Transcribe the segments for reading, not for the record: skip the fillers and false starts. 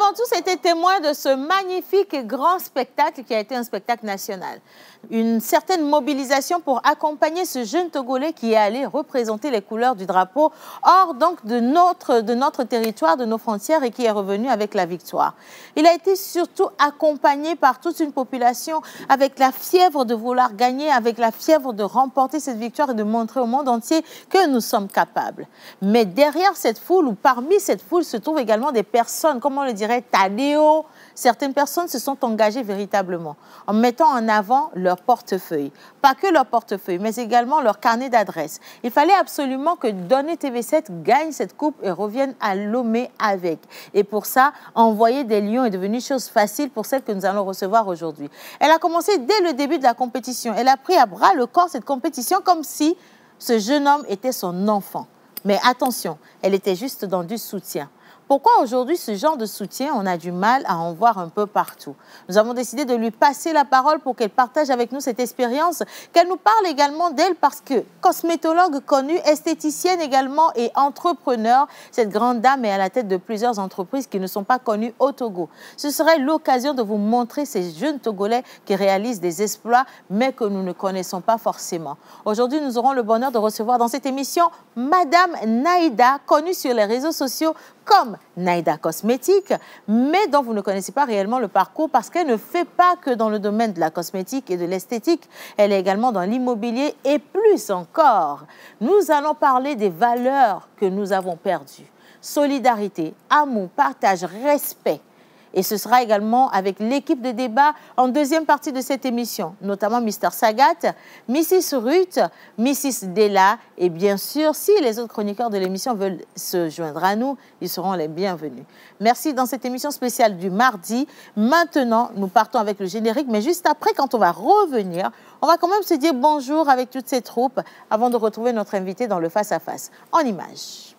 avons tous été témoins de ce magnifique et grand spectacle qui a été un spectacle national. Une certaine mobilisation pour accompagner ce jeune Togolais qui est allé représenter les couleurs du drapeau hors donc de notre territoire, de nos frontières et qui est revenu avec la victoire. Il a été surtout accompagné par toute une population avec la fièvre de vouloir gagner, avec la fièvre de remporter cette victoire et de montrer au monde entier que nous sommes capables. Mais derrière cette foule ou parmi cette foule se trouvent également des personnes, comme on le dirait, Tadéo. Certaines personnes se sont engagées véritablement en mettant en avant leur portefeuille. Pas que leur portefeuille, mais également leur carnet d'adresses. Il fallait absolument que Donné TV7 gagne cette coupe et revienne à Lomé avec. Et pour ça, envoyer des lions est devenu chose facile pour celle que nous allons recevoir aujourd'hui. Elle a commencé dès le début de la compétition. Elle a pris à bras le corps cette compétition comme si ce jeune homme était son enfant. Mais attention, elle était juste dans du soutien. Pourquoi aujourd'hui ce genre de soutien, on a du mal à en voir un peu partout? Nous avons décidé de lui passer la parole pour qu'elle partage avec nous cette expérience, qu'elle nous parle également d'elle parce que cosmétologue connue, esthéticienne également et entrepreneur, cette grande dame est à la tête de plusieurs entreprises qui ne sont pas connues au Togo. Ce serait l'occasion de vous montrer ces jeunes Togolais qui réalisent des exploits mais que nous ne connaissons pas forcément. Aujourd'hui, nous aurons le bonheur de recevoir dans cette émission Madame Naïda, connue sur les réseaux sociaux comme Naïda Cosmétique, mais dont vous ne connaissez pas réellement le parcours parce qu'elle ne fait pas que dans le domaine de la cosmétique et de l'esthétique, elle est également dans l'immobilier et plus encore. Nous allons parler des valeurs que nous avons perdues. Solidarité, amour, partage, respect. Et ce sera également avec l'équipe de débat en deuxième partie de cette émission, notamment Mr. Sagat, Mrs. Ruth, Mrs. Della et bien sûr, si les autres chroniqueurs de l'émission veulent se joindre à nous, ils seront les bienvenus. Merci dans cette émission spéciale du mardi. Maintenant, nous partons avec le générique, mais juste après, quand on va revenir, on va quand même se dire bonjour avec toutes ces troupes avant de retrouver notre invité dans le face-à-face. En images.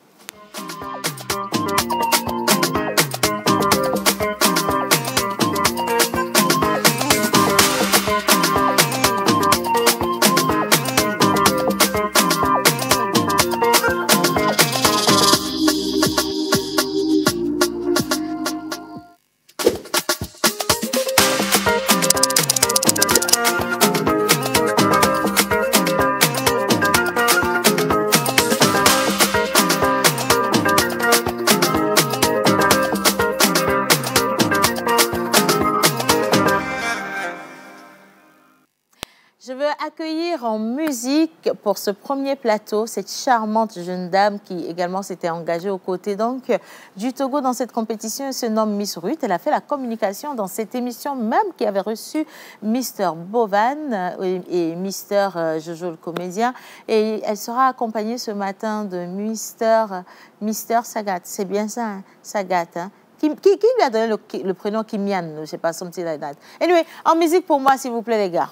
Accueillir en musique pour ce premier plateau cette charmante jeune dame qui également s'était engagée aux côtés donc du Togo dans cette compétition. Elle se nomme Miss Ruth. Elle a fait la communication dans cette émission même qui avait reçu Mr. Bovan et Mr. Jojo le comédien. Et elle sera accompagnée ce matin de Mr. Sagat. C'est bien ça, hein? Sagat, hein? Qui lui a donné le prénom Kimian? Je ne sais pas, son petit date. Anyway, en musique pour moi, s'il vous plaît, les gars.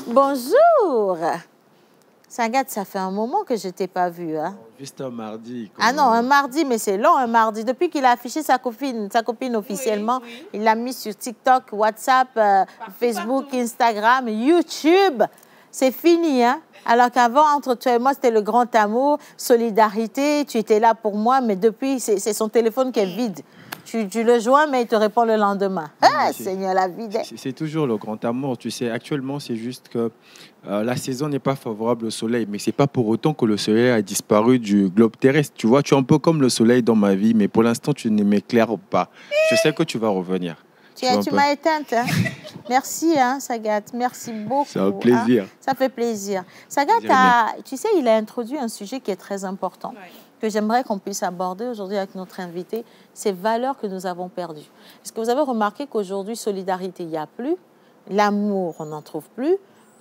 Bonjour. Sagat, ça fait un moment que je ne t'ai pas vu. Hein? Juste un mardi. Ah non, un mardi, mais c'est long, un mardi. Depuis qu'il a affiché sa copine officiellement, oui, oui. Il l'a mis sur TikTok, WhatsApp, Facebook, Instagram, YouTube. C'est fini, hein? Alors qu'avant, entre toi et moi, c'était le grand amour, solidarité, tu étais là pour moi, mais depuis, c'est son téléphone qui est vide. Tu le joins, mais il te répond le lendemain. Ah, Seigneur, la vie. C'est toujours le grand amour. Tu sais, actuellement, c'est juste que la saison n'est pas favorable au soleil. Mais ce n'est pas pour autant que le soleil a disparu du globe terrestre. Tu vois, tu es un peu comme le soleil dans ma vie, mais pour l'instant, tu ne m'éclaires pas. Je sais que tu vas revenir. Tu m'as éteinte. Hein? Merci, hein, Sagat. Merci beaucoup. C'est un plaisir. Hein? Ça fait plaisir. Sagat, tu sais, il a introduit un sujet qui est très important. Oui. Que j'aimerais qu'on puisse aborder aujourd'hui avec notre invité, ces valeurs que nous avons perdues. Est-ce que vous avez remarqué qu'aujourd'hui, solidarité, il n'y a plus, l'amour, on n'en trouve plus,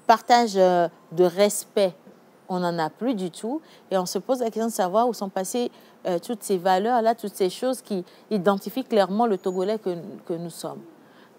partage de respect, on n'en a plus du tout, et on se pose la question de savoir où sont passées toutes ces valeurs-là, toutes ces choses qui identifient clairement le Togolais que nous sommes.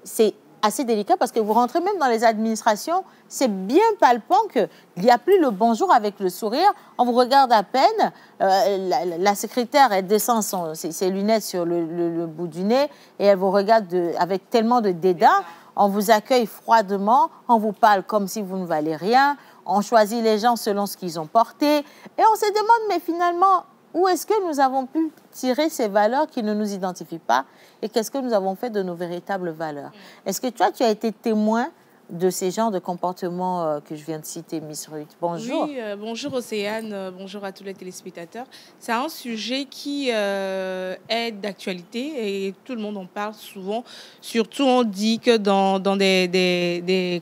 C'est assez délicat parce que vous rentrez même dans les administrations, c'est bien palpant qu'il n'y a plus le bonjour avec le sourire. On vous regarde à peine. La secrétaire, elle descend ses lunettes sur le bout du nez et elle vous regarde avec tellement de dédain. On vous accueille froidement, on vous parle comme si vous ne valez rien. On choisit les gens selon ce qu'ils ont porté. Et on se demande, mais finalement, où est-ce que nous avons pu tirer ces valeurs qui ne nous identifient pas et qu'est-ce que nous avons fait de nos véritables valeurs? Est-ce que toi, tu as été témoin de ces genres de comportements que je viens de citer, Miss Ruth? Bonjour. Oui, bonjour Océane, bonjour à tous les téléspectateurs. C'est un sujet qui est d'actualité et tout le monde en parle souvent. Surtout, on dit que dans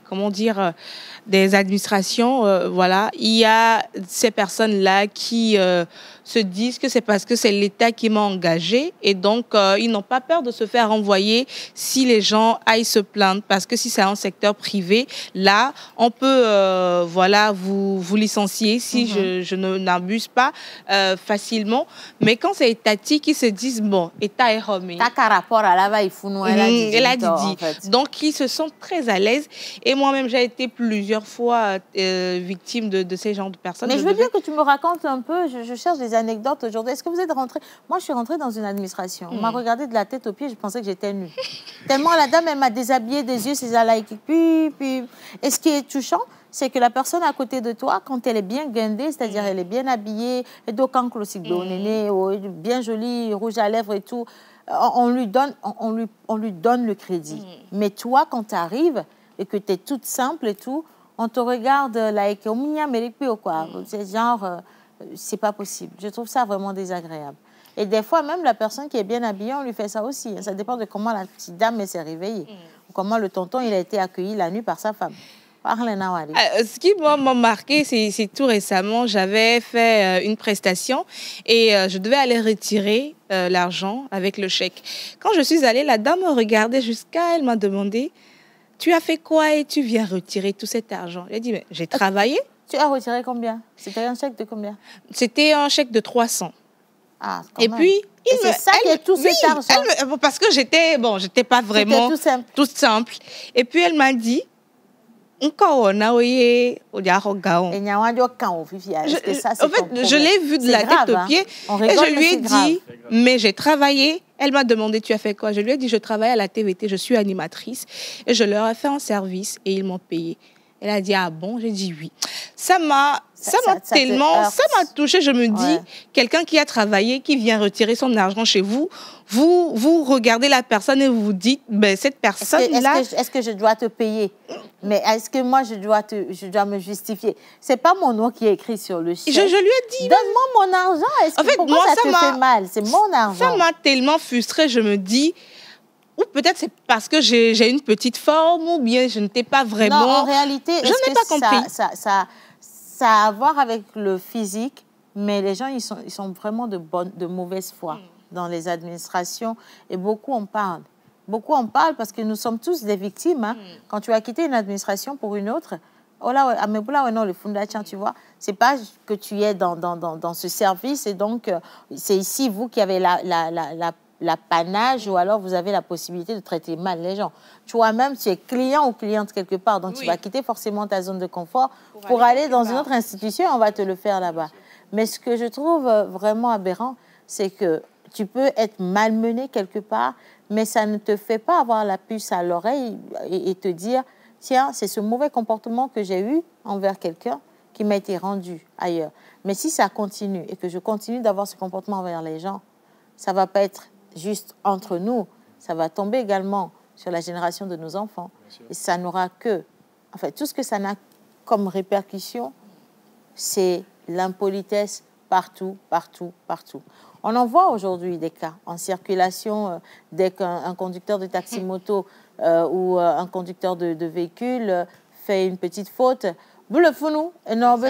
comment dire, des administrations, voilà, il y a ces personnes-là qui se disent que c'est parce que c'est l'État qui m'a engagé et donc ils n'ont pas peur de se faire renvoyer si les gens aillent se plaindre parce que si c'est un secteur privé, là, on peut voilà, vous licencier si je n'abuse pas facilement. Mais quand c'est étatique, ils se disent, bon, État est remis. T'as qu'un rapport à la vaille, elle a dit. Donc, ils se sentent très à l'aise. Et moi-même, j'ai été plusieurs fois victime de ces genres de personnes. Mais je veux bien que tu me racontes un peu, je cherche des anecdotes aujourd'hui. Est-ce que vous êtes rentré? Moi, je suis rentrée dans une administration. On m'a regardé de la tête aux pieds, je pensais que j'étais nue. Tellement la dame, elle m'a déshabillée des yeux, ses alaïques. Puis. Et ce qui est touchant, c'est que la personne à côté de toi, quand elle est bien guindée, c'est-à-dire elle est bien habillée, et bien jolie, rouge à lèvres et tout, on lui donne le crédit. Mais toi, quand tu arrives et que tu es toute simple et tout, on te regarde like, quoi. C'est genre, c'est pas possible. Je trouve ça vraiment désagréable. Et des fois, même la personne qui est bien habillée, on lui fait ça aussi. Ça dépend de comment la petite dame s'est réveillée. Ou comment le tonton il a été accueilli la nuit par sa femme. Ce qui m'a marqué, c'est tout récemment, j'avais fait une prestation et je devais aller retirer l'argent avec le chèque. Quand je suis allée, la dame me regardait jusqu'à, elle m'a demandé, tu as fait quoi et tu viens retirer tout cet argent? J'ai dit, j'ai travaillé. Tu as retiré combien? C'était un chèque de combien? C'était un chèque de 300. Ah, et puis, c'est ça qui est tout cet argent. Parce que j'étais pas vraiment toute simple. Et puis, elle m'a dit, en fait, je l'ai vu de la tête aux pieds et je lui ai dit, mais j'ai travaillé. Elle m'a demandé, tu as fait quoi? Je lui ai dit, je travaille à la TVT, je suis animatrice et je leur ai fait un service et ils m'ont payé. Elle a dit, ah bon? J'ai dit oui. Ça m'a touché. Je me dis, quelqu'un qui a travaillé, qui vient retirer son argent chez vous, vous regardez la personne et vous vous dites, ben, cette personne-là... Est-ce que je dois te payer? Mais est-ce que moi, je dois me justifier? C'est pas mon nom qui est écrit sur le chèque. Je lui ai dit... Donne-moi mon argent. Pourquoi ça te fait mal? C'est mon argent. Ça m'a tellement frustrée. Je me dis... Ou peut-être c'est parce que j'ai une petite forme ou bien je n'étais pas vraiment... Non, en réalité, je n'ai pas compris. Ça a à voir avec le physique, mais les gens, ils sont vraiment de mauvaise foi dans les administrations et beaucoup en parlent. Beaucoup en parlent parce que nous sommes tous des victimes. Hein. Quand tu as quitté une administration pour une autre, oh là, non, le fondation, tu vois, c'est pas que tu es dans ce service et donc c'est ici, vous, qui avez l'apanage ou alors vous avez la possibilité de traiter mal les gens. Toi-même, tu es client ou cliente quelque part, donc tu vas quitter forcément ta zone de confort pour aller dans une autre institution, on va te le faire là-bas. Mais ce que je trouve vraiment aberrant, c'est que tu peux être malmené quelque part, mais ça ne te fait pas avoir la puce à l'oreille et te dire, tiens, c'est ce mauvais comportement que j'ai eu envers quelqu'un qui m'a été rendu ailleurs. Mais si ça continue et que je continue d'avoir ce comportement envers les gens, ça ne va pas être juste entre nous, ça va tomber également sur la génération de nos enfants. Et ça n'aura que... En fait, tout ce que ça n'a comme répercussion, c'est l'impolitesse partout, partout, partout. On en voit aujourd'hui des cas en circulation dès qu'un conducteur de taxi-moto ou un conducteur de véhicule fait une petite faute. Ça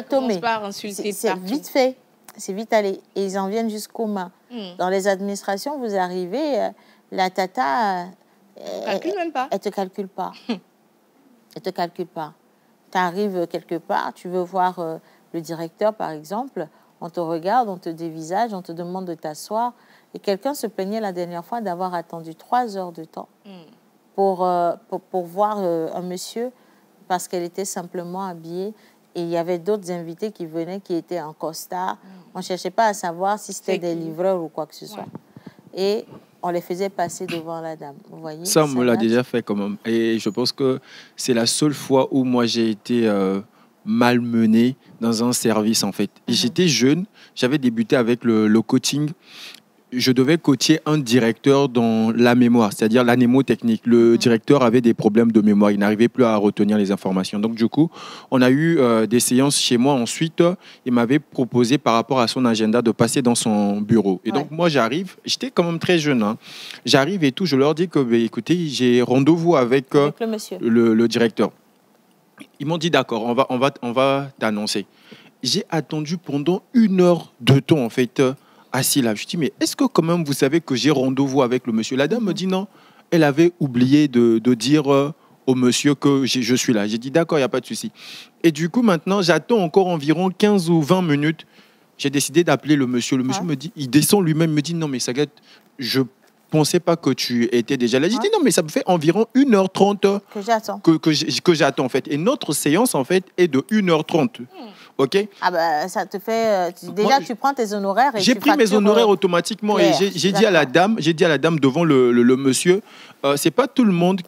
commence par insulter c'est vite fait. C'est vite allé. Et ils en viennent jusqu'aux mains. Dans les administrations, vous arrivez, la tata... Elle ne te calcule pas. Elle ne te calcule pas. Tu arrives quelque part, tu veux voir le directeur, par exemple, on te regarde, on te dévisage, on te demande de t'asseoir. Et quelqu'un se plaignait la dernière fois d'avoir attendu 3 heures de temps pour voir un monsieur parce qu'elle était simplement habillée. Et il y avait d'autres invités qui venaient qui étaient en costard. On ne cherchait pas à savoir si c'était des livreurs ou quoi que ce soit. Et on les faisait passer devant la dame. Vous voyez, ça, on me l'a déjà fait quand même. Et je pense que c'est la seule fois où moi j'ai été malmené dans un service en fait. Et j'étais jeune, j'avais débuté avec le coaching. Je devais coacher un directeur dans la mémoire, c'est-à-dire la mnémotechnique. Le directeur avait des problèmes de mémoire, il n'arrivait plus à retenir les informations. Donc du coup, on a eu des séances chez moi. Ensuite, il m'avait proposé par rapport à son agenda de passer dans son bureau. Et donc moi, j'arrive, j'étais quand même très jeune. Hein. J'arrive et tout, je leur dis que, bah, écoutez, j'ai rendez-vous avec le directeur. Ils m'ont dit, d'accord, on va t'annoncer. J'ai attendu pendant 1 heure de temps, en fait, assis là. Je dis, mais est-ce que quand même vous savez que j'ai rendez-vous avec le monsieur? La dame me dit non. Elle avait oublié de dire au monsieur que je suis là. J'ai dit, d'accord, il n'y a pas de souci. Et du coup, maintenant, j'attends encore environ 15 ou 20 minutes. J'ai décidé d'appeler le monsieur. Le monsieur me dit, il descend lui-même, me dit, non, mais Sagat, je pensais pas que tu étais déjà là. J'ai dit, non, mais ça me fait environ 1h30 que j'attends, en fait. Et notre séance, en fait, est de 1h30. OK? Ah bah, ça te fait... déjà, tu prends tes honoraires et j'ai pris mes honoraires automatiquement clair. Et j'ai dit à la dame devant le monsieur, c'est pas tout le monde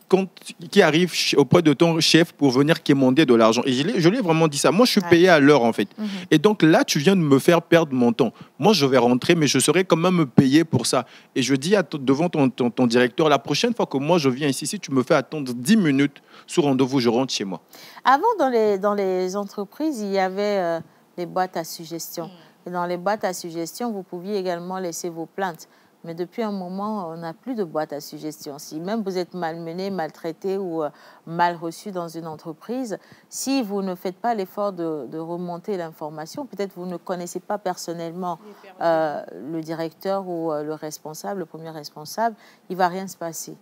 qui arrive auprès de ton chef pour venir quémander de l'argent. Et je lui ai vraiment dit ça. Moi, je suis payé à l'heure, en fait. Et donc là, tu viens de me faire perdre mon temps. Moi, je vais rentrer, mais je serai quand même payé pour ça. Et je dis devant ton directeur, la prochaine fois que moi, je viens ici, si tu me fais attendre 10 minutes sur rendez-vous, je rentre chez moi. Avant, dans les entreprises, il y avait les boîtes à suggestions. Et dans les boîtes à suggestions, vous pouviez également laisser vos plaintes. Mais depuis un moment, on n'a plus de boîte à suggestions. Si même vous êtes malmené, maltraité ou mal reçu dans une entreprise, si vous ne faites pas l'effort de remonter l'information, peut-être vous ne connaissez pas personnellement le directeur ou le responsable, le premier responsable, il ne va rien se passer.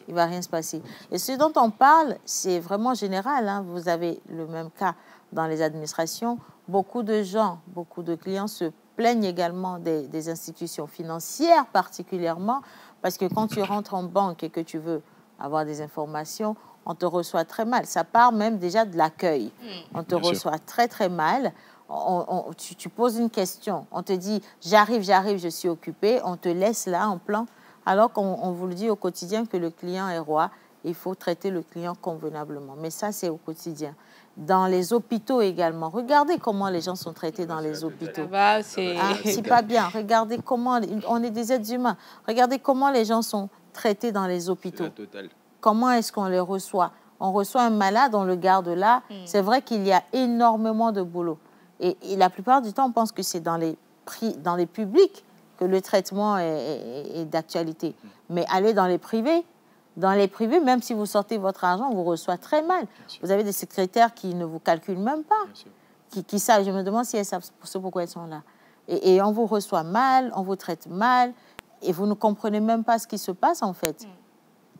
Il ne va rien se passer. Et ce dont on parle, c'est vraiment général. Hein. Vous avez le même cas dans les administrations. Beaucoup de gens, beaucoup de clients se plaignent également des institutions financières particulièrement, parce que quand tu rentres en banque et que tu veux avoir des informations, on te reçoit très mal. Ça part même déjà de l'accueil. On te reçoit très, très mal. Tu poses une question. On te dit « j'arrive, je suis occupé ». On te laisse là en plan. Alors qu'on vous le dit au quotidien que le client est roi, il faut traiter le client convenablement. Mais ça, c'est au quotidien. Dans les hôpitaux également, regardez comment les gens sont traités dans les hôpitaux. C'est pas bien. Regardez comment, on est des êtres humains. Regardez comment les gens sont traités dans les hôpitaux. Comment est-ce qu'on les reçoit? On reçoit un malade, on le garde là. C'est vrai qu'il y a énormément de boulot. Et la plupart du temps, on pense que c'est dans les publics que le traitement est d'actualité. Mais allez dans les privés. Dans les privés, même si vous sortez votre argent, on vous reçoit très mal. Vous avez des secrétaires qui ne vous calculent même pas, qui savent. Je me demande si elles savent pourquoi elles sont là. Et on vous reçoit mal, on vous traite mal, et vous ne comprenez même pas ce qui se passe, en fait.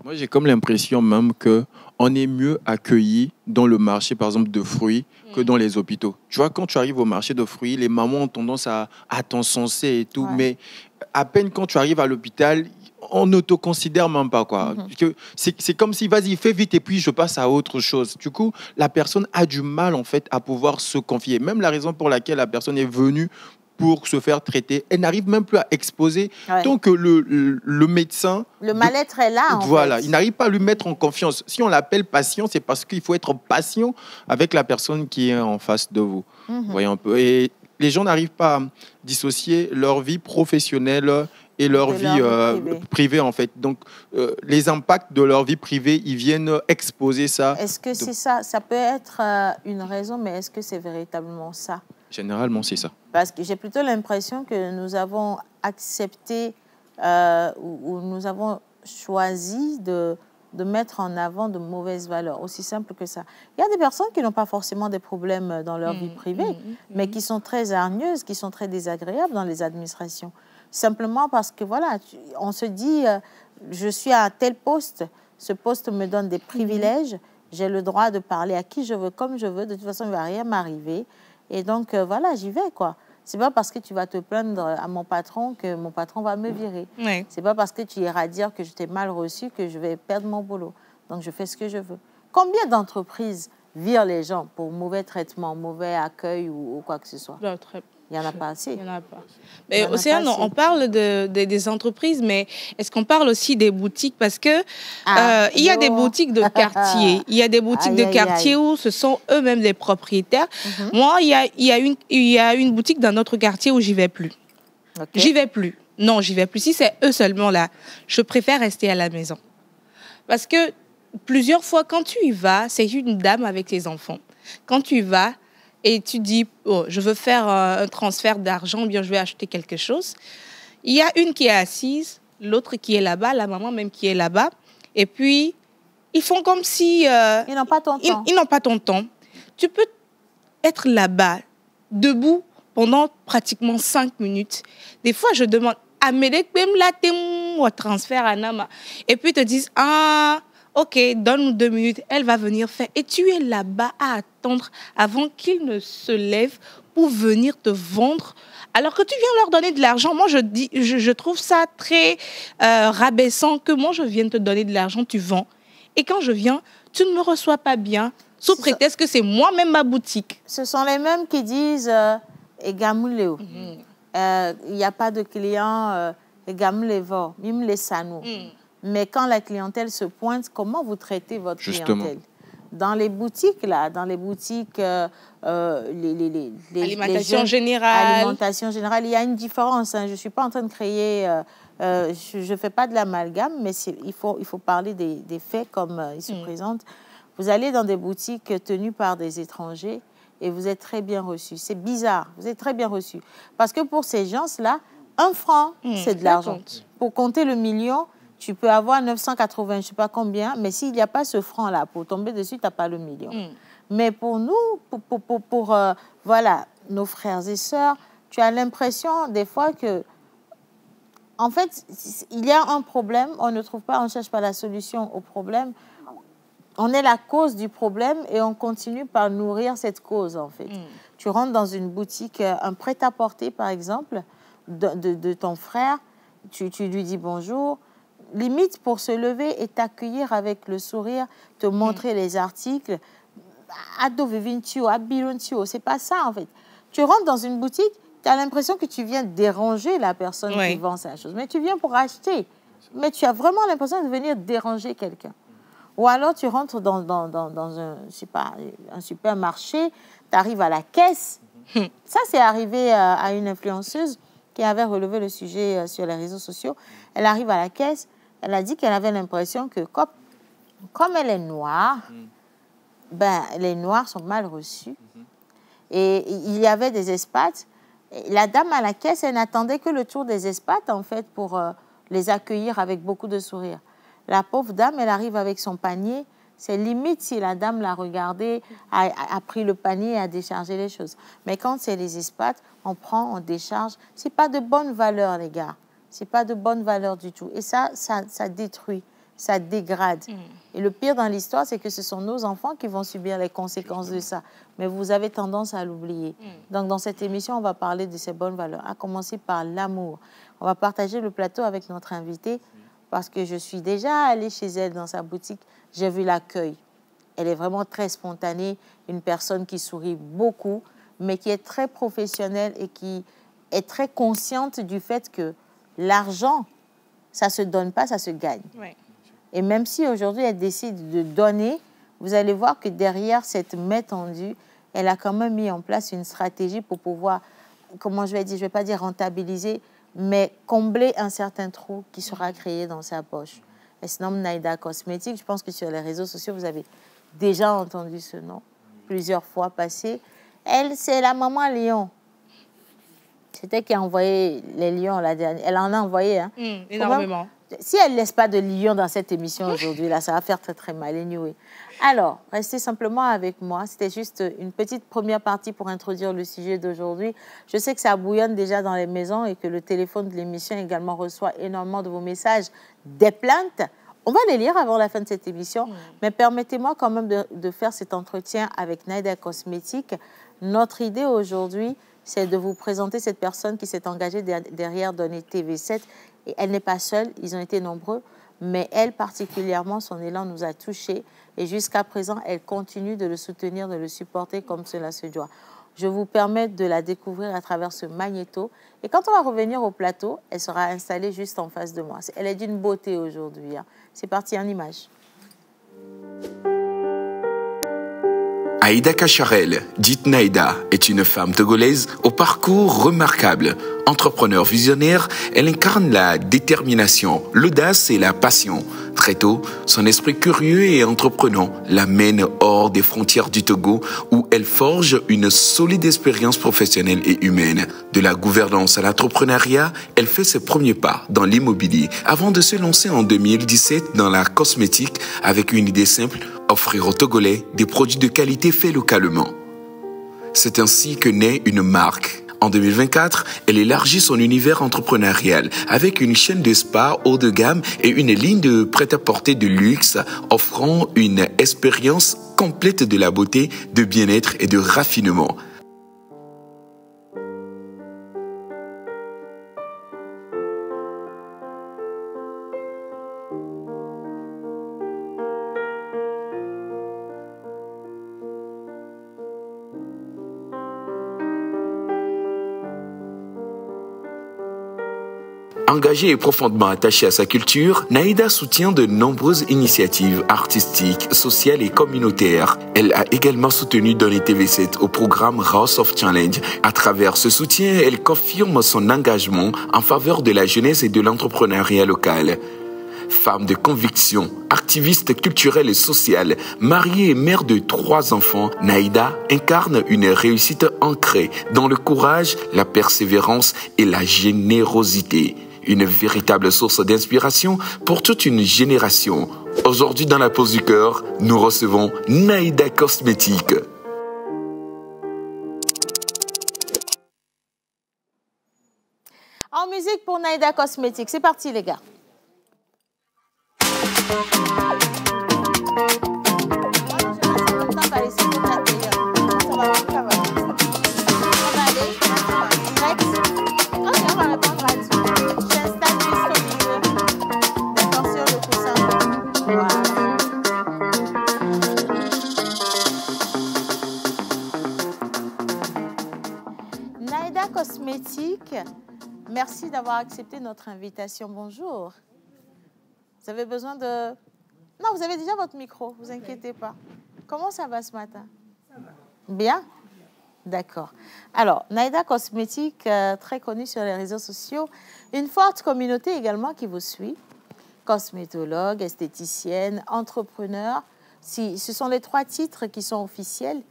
Moi, j'ai comme l'impression même qu'on est mieux accueilli dans le marché, par exemple, de fruits que dans les hôpitaux. Tu vois, quand tu arrives au marché de fruits, les mamans ont tendance à t'encenser et tout, mais à peine quand tu arrives à l'hôpital, on ne te considère même pas, quoi. C'est comme si, vas-y, fais vite et puis je passe à autre chose. Du coup, la personne a du mal, en fait, à pouvoir se confier. Même la raison pour laquelle la personne est venue pour se faire traiter, elle n'arrive même plus à exposer tant que le médecin... Le mal-être est là, en fait. Il n'arrive n'arrive pas à lui mettre en confiance. Si on l'appelle patient, c'est parce qu'il faut être patient avec la personne qui est en face de vous. Voyez un peu. Et les gens n'arrivent pas à dissocier leur vie professionnelle et leur vie privée, en fait. Donc, les impacts de leur vie privée, ils viennent exposer ça. Est-ce que c'est ça? Ça peut être une raison, mais est-ce que c'est véritablement ça? Généralement, c'est ça. Parce que j'ai plutôt l'impression que nous avons accepté ou nous avons choisi de mettre en avant de mauvaises valeurs, aussi simple que ça. Il y a des personnes qui n'ont pas forcément des problèmes dans leur vie privée, mais qui sont très hargneuses, qui sont très désagréables dans les administrations. Simplement parce que, voilà, on se dit, je suis à tel poste, ce poste me donne des privilèges, j'ai le droit de parler à qui je veux, comme je veux, de toute façon, il ne va rien m'arriver. Et donc, voilà, j'y vais, quoi. C'est pas parce que tu vas te plaindre à mon patron que mon patron va me virer. C'est pas parce que tu iras dire que je t'ai mal reçu que je vais perdre mon boulot. Donc, je fais ce que je veux. Combien d'entreprises virent les gens pour mauvais traitement, mauvais accueil ou quoi que ce soit? Il n'y en a pas assez. Il n'y en a pas. Mais Océane, on parle des entreprises, mais est-ce qu'on parle aussi des boutiques? Parce que il y a des boutiques de quartier. Il y a des boutiques de quartier où ce sont eux-mêmes les propriétaires. Moi, il y a une boutique dans notre quartier où j'y vais plus. J'y vais plus. Non, j'y vais plus. Si c'est eux seulement là, je préfère rester à la maison. Parce que plusieurs fois, quand tu y vas, c'est une dame avec ses enfants. Quand tu y vas, et tu dis, oh, je veux faire un transfert d'argent, bien je vais acheter quelque chose. Il y a une qui est assise, l'autre qui est là-bas, la maman même qui est là-bas. Et puis, ils font comme si... ils n'ont pas ton temps. Ils n'ont pas ton temps. Tu peux être là-bas, debout, pendant pratiquement 5 minutes. Des fois, je demande, transfert à Nama. Et puis, ils te disent, ah... OK, donne-nous 2 minutes, elle va venir faire. Et tu es là-bas à attendre avant qu'ils ne se lèvent pour venir te vendre. Alors que tu viens leur donner de l'argent. Moi, je trouve ça très rabaissant que moi, je vienne te donner de l'argent, tu vends. Et quand je viens, tu ne me reçois pas bien, sous prétexte que c'est moi-même ma boutique. Ce sont les mêmes qui disent Egamuléo. Il n'y a pas de clients Egamulévo, même les Sanou. Mais quand la clientèle se pointe, comment vous traitez votre clientèle? Dans les boutiques, là, dans les boutiques, alimentation générale, il y a une différence. Hein. Je ne suis pas en train de créer... je ne fais pas de l'amalgame, mais il faut parler des faits comme ils se présentent. Vous allez dans des boutiques tenues par des étrangers et vous êtes très bien reçus. C'est bizarre, vous êtes très bien reçus. Parce que pour ces gens-là, 1 franc, c'est de l'argent. Pour compter le million... Tu peux avoir 980, je ne sais pas combien, mais s'il n'y a pas ce franc-là, pour tomber dessus, tu n'as pas le million. Mais pour nous, voilà, nos frères et sœurs, tu as l'impression des fois que, en fait, il y a un problème, on ne trouve pas, on ne cherche pas la solution au problème. On est la cause du problème et on continue par nourrir cette cause, en fait. Tu rentres dans une boutique, un prêt-à-porter, par exemple, de ton frère, tu lui dis bonjour. Limite pour se lever et t'accueillir avec le sourire, te montrer les articles. C'est pas ça en fait. Tu rentres dans une boutique, tu as l'impression que tu viens déranger la personne qui vend sa chose. Mais tu viens pour acheter. Mais tu as vraiment l'impression de venir déranger quelqu'un. Ou alors tu rentres dans un, je sais pas, un supermarché, tu arrives à la caisse. Ça, c'est arrivé à une influenceuse qui avait relevé le sujet sur les réseaux sociaux. Elle arrive à la caisse. Elle a dit qu'elle avait l'impression que comme elle est noire, ben, les noirs sont mal reçus. Et il y avait des expats. Et la dame à la caisse, elle n'attendait que le tour des expats, en fait, pour les accueillir avec beaucoup de sourires. La pauvre dame, elle arrive avec son panier. C'est limite si la dame l'a regardé, a pris le panier et a déchargé les choses. Mais quand c'est les expats, on prend, on décharge. Ce n'est pas de bonne valeur, les gars. Ce n'est pas de bonne valeur du tout. Et ça détruit, ça dégrade. Et le pire dans l'histoire, c'est que ce sont nos enfants qui vont subir les conséquences de ça. Mais vous avez tendance à l'oublier. Donc, dans cette émission, on va parler de ces bonnes valeurs, à commencer par l'amour. On va partager le plateau avec notre invitée parce que je suis déjà allée chez elle dans sa boutique. J'ai vu l'accueil. Elle est vraiment très spontanée, une personne qui sourit beaucoup, mais qui est très professionnelle et qui est très consciente du fait que l'argent, ça ne se donne pas, ça se gagne. Et même si aujourd'hui, elle décide de donner, vous allez voir que derrière cette main tendue, elle a quand même mis en place une stratégie pour pouvoir, comment je vais dire, je ne vais pas dire rentabiliser, mais combler un certain trou qui sera créé dans sa poche. Elle se nomme Naïda Cosmétique. Je pense que sur les réseaux sociaux, vous avez déjà entendu ce nom plusieurs fois passer. Elle, c'est la maman lion. C'était qui a envoyé les lions la dernière. Elle en a envoyé. Hein. Énormément. Si elle ne laisse pas de lions dans cette émission aujourd'hui, là, ça va faire très, très mal. Anyway. Alors, restez simplement avec moi. C'était juste une petite première partie pour introduire le sujet d'aujourd'hui. Je sais que ça bouillonne déjà dans les maisons et que le téléphone de l'émission également reçoit énormément de vos messages, des plaintes. On va les lire avant la fin de cette émission, mais permettez-moi quand même de faire cet entretien avec Naïda Cosmétique. Notre idée aujourd'hui, c'est de vous présenter cette personne qui s'est engagée derrière Donner TV7. Et elle n'est pas seule, ils ont été nombreux. Mais elle, particulièrement, son élan nous a touchés. Et jusqu'à présent, elle continue de le soutenir, de le supporter comme cela se doit. Je vous permets de la découvrir à travers ce magnéto. Et quand on va revenir au plateau, elle sera installée juste en face de moi. Elle est d'une beauté aujourd'hui. Hein. C'est parti, en image. Aïda Kacharel, dite Naïda, est une femme togolaise au parcours remarquable. Entrepreneur visionnaire, elle incarne la détermination, l'audace et la passion. Très tôt, son esprit curieux et entreprenant l'amène hors des frontières du Togo où elle forge une solide expérience professionnelle et humaine. De la gouvernance à l'entrepreneuriat, elle fait ses premiers pas dans l'immobilier avant de se lancer en 2017 dans la cosmétique avec une idée simple, offrir aux Togolais des produits de qualité faits localement. C'est ainsi que naît une marque. En 2024, elle élargit son univers entrepreneurial avec une chaîne de spa haut de gamme et une ligne de prêt-à-porter de luxe offrant une expérience complète de la beauté, de bien-être et de raffinement. Engagée et profondément attachée à sa culture, Naïda soutient de nombreuses initiatives artistiques, sociales et communautaires. Elle a également soutenu Donny TV7 au programme House of Challenge. À travers ce soutien, elle confirme son engagement en faveur de la jeunesse et de l'entrepreneuriat local. Femme de conviction, activiste culturelle et sociale, mariée et mère de 3 enfants, Naïda incarne une réussite ancrée dans le courage, la persévérance et la générosité. Une véritable source d'inspiration pour toute une génération. Aujourd'hui, dans la pause du cœur, nous recevons Naïda Cosmétique. En musique pour Naïda Cosmétique. C'est parti, les gars. Naïda Cosmétique, merci d'avoir accepté notre invitation. Bonjour. Vous avez besoin de... Non, vous avez déjà votre micro, vous inquiétez pas. Comment ça va ce matin? Ça va. Bien? D'accord. Alors, Naïda Cosmétique, très connue sur les réseaux sociaux, une forte communauté également qui vous suit. Cosmétologue, esthéticienne, entrepreneur. Si, ce sont les 3 titres qui sont officiels.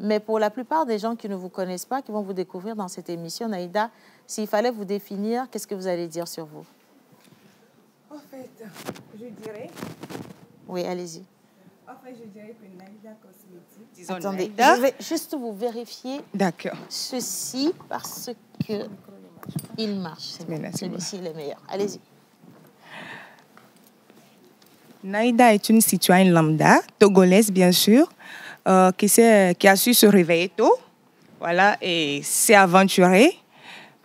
Mais pour la plupart des gens qui ne vous connaissent pas, qui vont vous découvrir dans cette émission, Naïda, s'il fallait vous définir, qu'est-ce que vous allez dire sur vous? En fait, je dirais... Oui, allez-y. En fait, je dirais que Naïda Cosmétique... Disons attendez, Naïda. Je vais juste vous vérifier ceci parce que il marche. Celui-ci, il est meilleur. Allez-y. Naïda est une citoyenne lambda, togolaise bien sûr, qui a su se réveiller tôt, voilà, et s'est aventurée.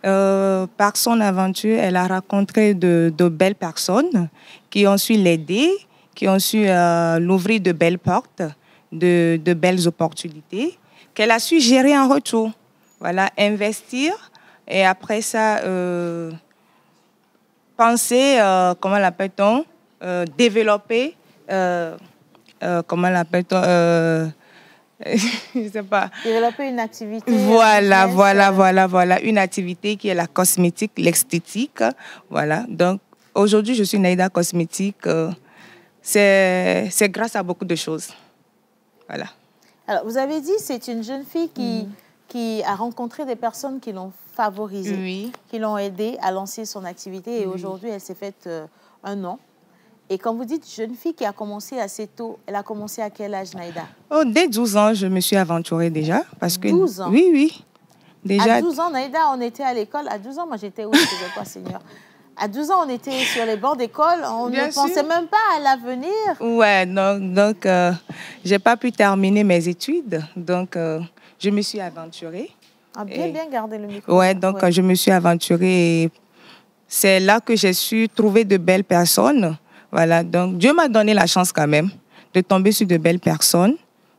Par son aventure, elle a rencontré de belles personnes qui ont su l'aider, qui ont su l'ouvrir de belles portes, de belles opportunités, qu'elle a su gérer en retour. Voilà, investir et après ça, penser, comment l'appelle-t-on, développer, comment l'appelle-t-on, je sais pas. Développer une activité. Voilà, une activité qui est la cosmétique, l'esthétique. Voilà, donc aujourd'hui, je suis Naïda Cosmétique. C'est grâce à beaucoup de choses. Voilà. Alors, vous avez dit c'est une jeune fille qui a rencontré des personnes qui l'ont favorisée, qui l'ont aidée à lancer son activité. Et aujourd'hui, elle s'est faite un nom. Et quand vous dites jeune fille qui a commencé assez tôt, elle a commencé à quel âge, Naïda? Dès 12 ans, je me suis aventurée déjà. Parce que, 12 ans? Oui. Déjà... À 12 ans, Naïda, on était à l'école. À 12 ans, moi, j'étais où? Je ne sais pas, Seigneur. À 12 ans, on était sur les bancs d'école. On ne pensait même pas à l'avenir. Ouais, donc je n'ai pas pu terminer mes études. Donc, je me suis aventurée. Ah, bien garder le micro. Ouais, donc je me suis aventurée. Et c'est là que j'ai su trouver de belles personnes. Voilà, donc Dieu m'a donné la chance quand même de tomber sur de belles personnes.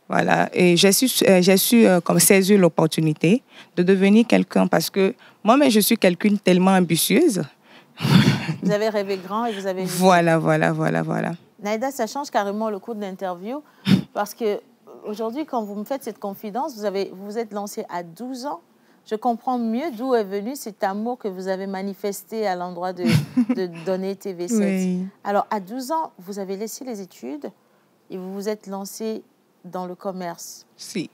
Voilà, et j'ai su comme saisir l'opportunité de devenir quelqu'un parce que moi-même, je suis quelqu'une tellement ambitieuse. Vous avez rêvé grand et vous avez... Voilà. Naïda, ça change carrément le cours de l'interview parce que aujourd'hui, quand vous me faites cette confidence, vous vous êtes lancé à 12 ans. Je comprends mieux d'où est venu cet amour que vous avez manifesté à l'endroit de Donner TV7. Oui. Alors, à 12 ans, vous avez laissé les études et vous vous êtes lancé dans le commerce. Si.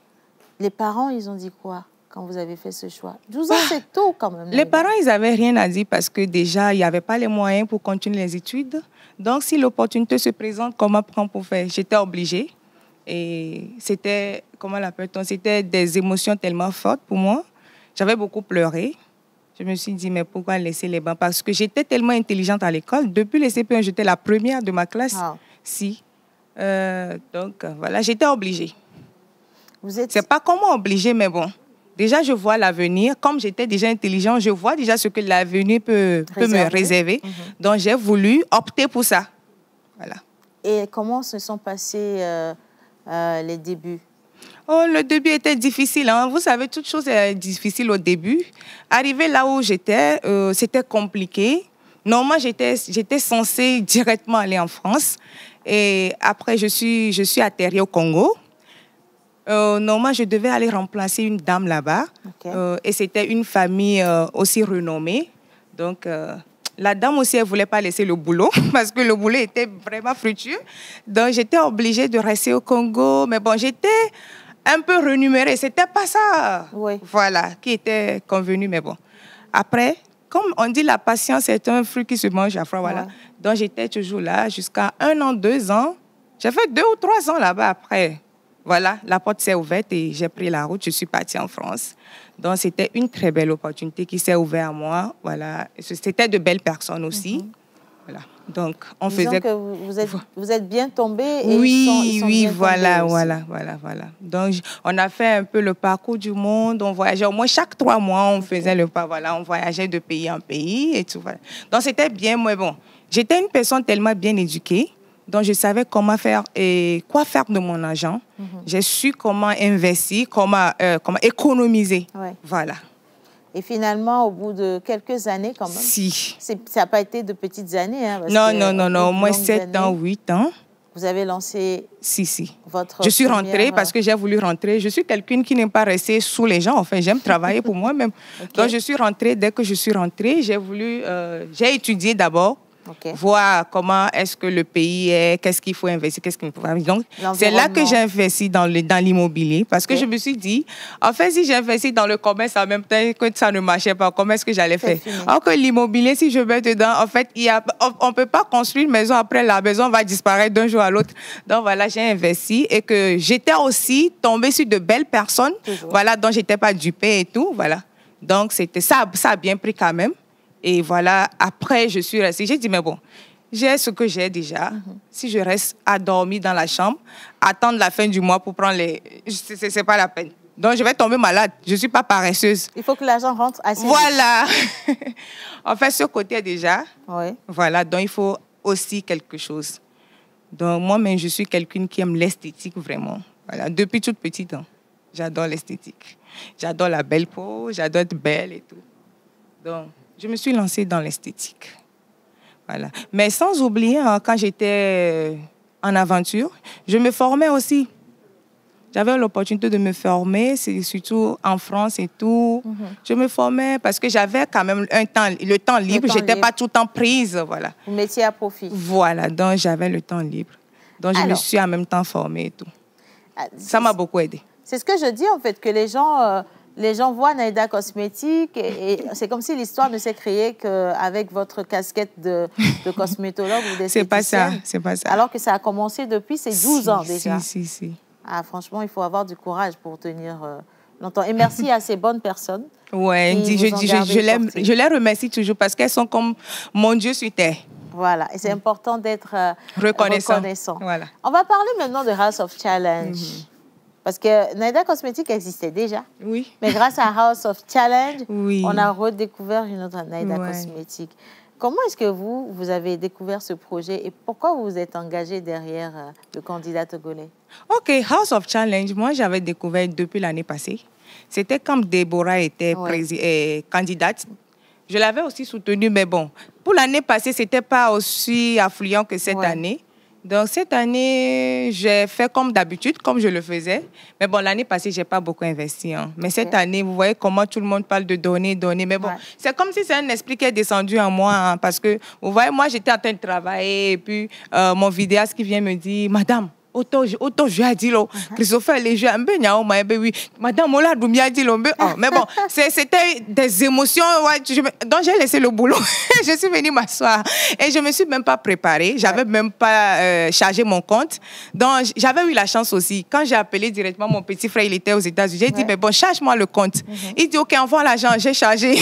Les parents, ils ont dit quoi quand vous avez fait ce choix? 12 ans, c'est tôt quand même. Les parents, ils n'avaient rien à dire parce que déjà, il n'y avait pas les moyens pour continuer les études. Donc, si l'opportunité se présente, comment prendre pour faire? J'étais obligée. Et c'était, comment l'appelle-t-on? C'était des émotions tellement fortes pour moi. J'avais beaucoup pleuré. Je me suis dit, mais pourquoi laisser les bancs? Parce que j'étais tellement intelligente à l'école. Depuis les CP1, j'étais la première de ma classe. Ah. Si. Donc, voilà, j'étais obligée. C'est pas comment obligée, mais bon. Déjà, je vois l'avenir. Comme j'étais déjà intelligente, je vois déjà ce que l'avenir peut me réserver. Donc, j'ai voulu opter pour ça. Voilà. Et comment se sont passés les débuts? Oh, le début était difficile. Hein. Vous savez, toute chose est difficile au début. Arrivé là où j'étais, c'était compliqué. Normalement, j'étais censée directement aller en France. Et après, je suis atterrie au Congo. Normalement, je devais aller remplacer une dame là-bas. Okay. Et c'était une famille aussi renommée. Donc, la dame aussi, elle ne voulait pas laisser le boulot parce que le boulot était vraiment fructueux. Donc, j'étais obligée de rester au Congo. Mais bon, j'étais un peu renumérée. Ce n'était pas ça, oui. Voilà, qui était convenu. Mais bon, après, comme on dit, la patience est un fruit qui se mange à froid. Voilà. Ouais. Donc, j'étais toujours là jusqu'à 1 an, 2 ans. J'ai fait 2 ou 3 ans là-bas après. Voilà, la porte s'est ouverte et j'ai pris la route. Je suis partie en France. Donc, c'était une très belle opportunité qui s'est ouverte à moi. Voilà. C'était de belles personnes aussi. Voilà. Donc, on Disons faisait... que vous êtes bien tombés et oui, ils sont oui, bien voilà. Donc, on a fait un peu le parcours du monde. On voyageait au moins chaque 3 mois, on faisait le pas. Voilà, on voyageait de pays en pays et tout. Voilà. Donc, c'était bien. Mais bon, j'étais une personne tellement bien éduquée. Donc, je savais comment faire et quoi faire de mon argent. J'ai su comment investir, comment économiser. Ouais. Voilà. Et finalement, au bout de quelques années, quand même, si. Ça n'a pas été de petites années. Hein, non, au moins 7 ans, 8 ans. Vous avez lancé votre Je suis rentrée parce que j'ai voulu rentrer. Je suis quelqu'une qui n'aime pas rester sous les gens. Enfin, j'aime travailler pour moi-même. Okay. Donc, je suis rentrée. Dès que je suis rentrée, j'ai étudié d'abord. Okay. Voir comment est-ce que le pays est, qu'est-ce qu'il faut investir, qu'est-ce qu'il ne faut pas investir. Donc, c'est là que j'ai investi dans l'immobilier parce que je me suis dit, en fait, si j'investis dans le commerce en même temps que ça ne marchait pas, comment est-ce que j'allais faire? Alors que l'immobilier, si je mets dedans, en fait, on ne peut pas construire une maison après la maison va disparaître d'un jour à l'autre. Donc, voilà, j'ai investi et que j'étais aussi tombée sur de belles personnes, voilà, dont je n'étais pas dupée et tout, voilà. Donc, ça a bien pris quand même. Et voilà, après, je suis restée. J'ai dit, mais bon, j'ai ce que j'ai déjà. Si je reste à dormir dans la chambre, attendre la fin du mois pour prendre les... C'est pas la peine. Donc, je vais tomber malade. Je ne suis pas paresseuse. Il faut que l'argent rentre assez vite. Voilà. En fait, ce côté déjà. Oui. Voilà, donc il faut aussi quelque chose. Donc, moi-même, je suis quelqu'une qui aime l'esthétique vraiment. Voilà, depuis toute petite, hein, j'adore l'esthétique. J'adore la belle peau, j'adore être belle et tout. Donc... je me suis lancée dans l'esthétique. Voilà. Mais sans oublier, hein, quand j'étais en aventure, je me formais aussi. J'avais l'opportunité de me former, surtout en France et tout. Je me formais parce que j'avais quand même le temps libre. Je n'étais pas tout le temps prise. Voilà. Vous mettiez à profit. Voilà, donc j'avais le temps libre. Donc je me suis en même temps formée et tout. Ça m'a beaucoup aidée. C'est ce que je dis en fait, que les gens voient Naïda Cosmétique et c'est comme si l'histoire ne s'est créée qu'avec votre casquette de cosmétologue ou d'esthéticienne. C'est pas ça. Alors que ça a commencé depuis ces 12 ans déjà. Si. Ah, franchement, il faut avoir du courage pour tenir longtemps. Et merci à ces bonnes personnes. Oui, je les remercie toujours parce qu'elles sont comme mon Dieu sur terre. Voilà, et c'est important d'être reconnaissant. Voilà. On va parler maintenant de House of Challenge. Parce que Naïda Cosmétique existait déjà. Oui. Mais grâce à House of Challenge, oui. on a redécouvert une autre Naïda Cosmétique. Comment est-ce que vous avez découvert ce projet et pourquoi vous vous êtes engagé derrière le candidat togolais? OK, House of Challenge, moi, j'avais découvert depuis l'année passée. C'était quand Déborah était candidate. Je l'avais aussi soutenue, mais bon, pour l'année passée, ce n'était pas aussi affluent que cette année. Donc, cette année, j'ai fait comme d'habitude, comme je le faisais. Mais bon, l'année passée, je n'ai pas beaucoup investi. Hein. Mais cette année, vous voyez comment tout le monde parle de donner. Mais bon, c'est comme si c'est un esprit qui est descendu en moi. Hein, parce que, vous voyez, moi, j'étais en train de travailler. Et puis, mon vidéaste qui vient me dire, Madame, auto je ai dit Christopher les jeux un peu oui madame Ola Doumia dit mais bon c'était des émotions donc j'ai laissé le boulot. Je suis venue m'asseoir et je me suis même pas préparée, j'avais même pas chargé mon compte, donc j'avais eu la chance aussi quand j'ai appelé directement mon petit frère, il était aux États-Unis, j'ai dit mais bon charge-moi le compte. Il dit OK, envoie l'argent, j'ai chargé.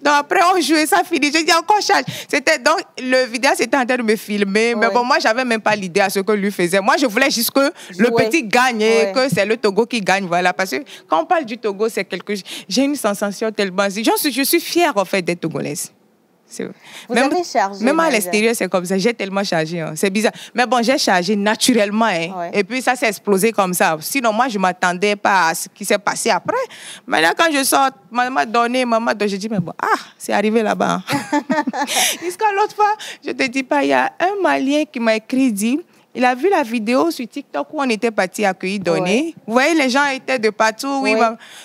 Donc après on jouait, ça finit, j'ai dit encore charge. C'était donc le vidéaste était en train de me filmer, mais bon moi j'avais même pas l'idée à ce que lui faisait. Moi je voulais juste que le petit gagne et que c'est le Togo qui gagne, voilà, parce que quand on parle du Togo c'est quelque chose, j'ai une sensation tellement, je suis fière en fait d'être togolaise. Vous avez chargé. Même à l'extérieur, c'est comme ça. J'ai tellement chargé. Hein. C'est bizarre. Mais bon, j'ai chargé naturellement. Hein. Et puis, ça s'est explosé comme ça. Sinon, moi, je ne m'attendais pas à ce qui s'est passé après. Maintenant, quand je sors, maman m'a donné, j'ai dit, mais bon, c'est arrivé là-bas. Jusqu'à l'autre fois, je ne te dis pas, il y a un Malien qui m'a écrit, dit, il a vu la vidéo sur TikTok où on était parti accueillir Donné. Vous voyez, les gens étaient de partout. Oui.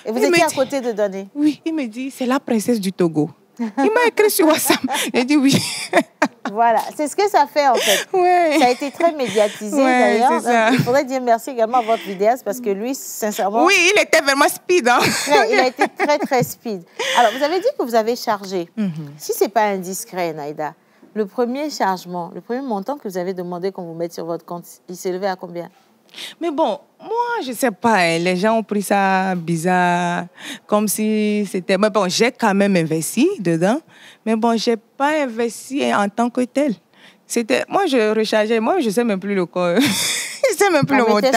Et vous étiez à côté de Donné? Oui, il me dit, c'est la princesse du Togo. Il m'a écrit sur WhatsApp. J'ai dit oui. Voilà, c'est ce que ça fait en fait. Ouais. Ça a été très médiatisé d'ailleurs. Il faudrait dire merci également à votre vidéaste parce que lui, sincèrement... Oui, il était vraiment speed. Hein. Il a été très, très speed. Alors, vous avez dit que vous avez chargé. Si ce n'est pas indiscret, Naïda, le premier chargement, le premier montant que vous avez demandé qu'on vous mette sur votre compte, il s'est levé à combien? Mais bon, moi, je ne sais pas, hein, les gens ont pris ça bizarre, comme si c'était... Mais bon, j'ai quand même investi dedans, mais bon, je n'ai pas investi en tant que tel. Moi, je rechargeais, moi, je ne sais même plus le quoi. Je ne sais même plus le montant.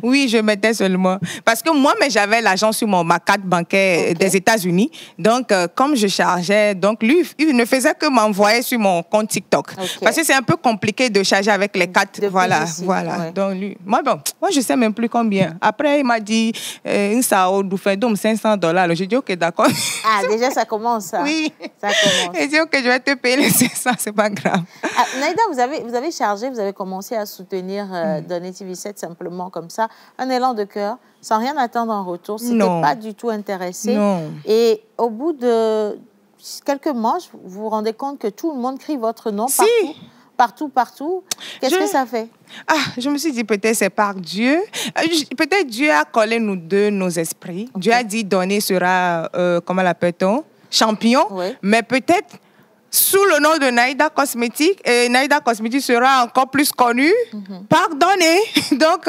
Oui, je mettais seulement. Parce que moi, mais j'avais l'argent sur ma carte bancaire des États-Unis. Donc, comme je chargeais, donc lui, il ne faisait que m'envoyer sur mon compte TikTok. Parce que c'est un peu compliqué de charger avec les cartes. Voilà. Ouais. Donc, lui, moi, je ne sais même plus combien. Après, il m'a dit, une sao, donc $500. J'ai dit, OK, d'accord. Ah, déjà, ça commence, ça. Oui. Ça commence. J'ai dit, OK, je vais te payer les 500, c'est pas grave. Naïda, vous avez chargé, vous avez commencé à soutenir Donné TV7 simplement comme ça, un élan de cœur, sans rien attendre en retour. C'était pas du tout intéressé. Non. Et au bout de quelques manches, vous vous rendez compte que tout le monde crie votre nom partout. Qu'est-ce que ça fait? Je me suis dit peut-être c'est par Dieu. Peut-être Dieu a collé nous deux, nos esprits. Dieu a dit Donné sera, comment l'appelle-t-on, champion. Mais peut-être sous le nom de Naïda Cosmétique, et Naïda Cosmétique sera encore plus connue par Donné. Donc,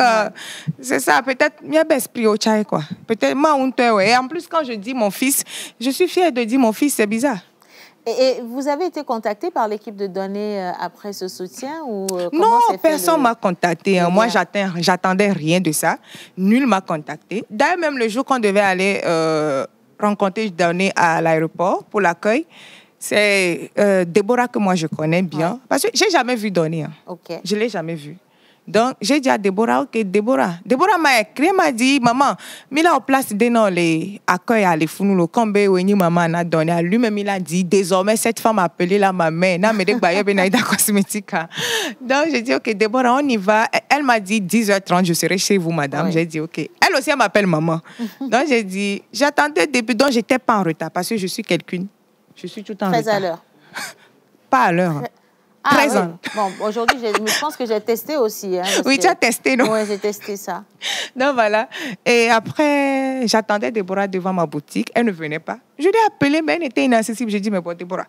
c'est ça, peut-être, il y a un esprit au chai, quoi. Peut-être, moi, et en plus, quand je dis mon fils, je suis fière de dire mon fils, c'est bizarre. Et vous avez été contacté par l'équipe de Donné après ce soutien ou non, personne ne m'a contacté. Hein. Moi, j'attendais rien de ça. Nul m'a contacté. D'ailleurs, même le jour qu'on devait aller rencontrer Donné à l'aéroport pour l'accueil, c'est Déborah que moi je connais bien. Parce que je n'ai jamais vu Donné. Hein. Je ne l'ai jamais vu. Donc, j'ai dit à Déborah, OK, Déborah m'a écrit, m'a dit, maman, il a en place des noms, les accueils à les founou, comme maman a donné. Lui-même, il a dit, désormais, cette femme a appelé la maman, n'a me dit, Naïda Cosmétique. Donc, j'ai dit, OK, Déborah, on y va. Elle m'a dit, 10h30, je serai chez vous, madame. J'ai dit, OK. Elle aussi, elle m'appelle maman. Donc, j'ai dit, j'attendais depuis, donc, je n'étais pas en retard parce que je suis quelqu'une. Je suis tout le temps en retard. Très à l'heure. Pas à l'heure. 13 ans. Bon, aujourd'hui, je pense que j'ai testé aussi. Hein, oui, tu as testé, non? Oui, j'ai testé ça. Donc, voilà. Et après, j'attendais Déborah devant ma boutique. Elle ne venait pas. Je l'ai appelée, mais elle était inaccessible. J'ai dit, mais bon, Déborah,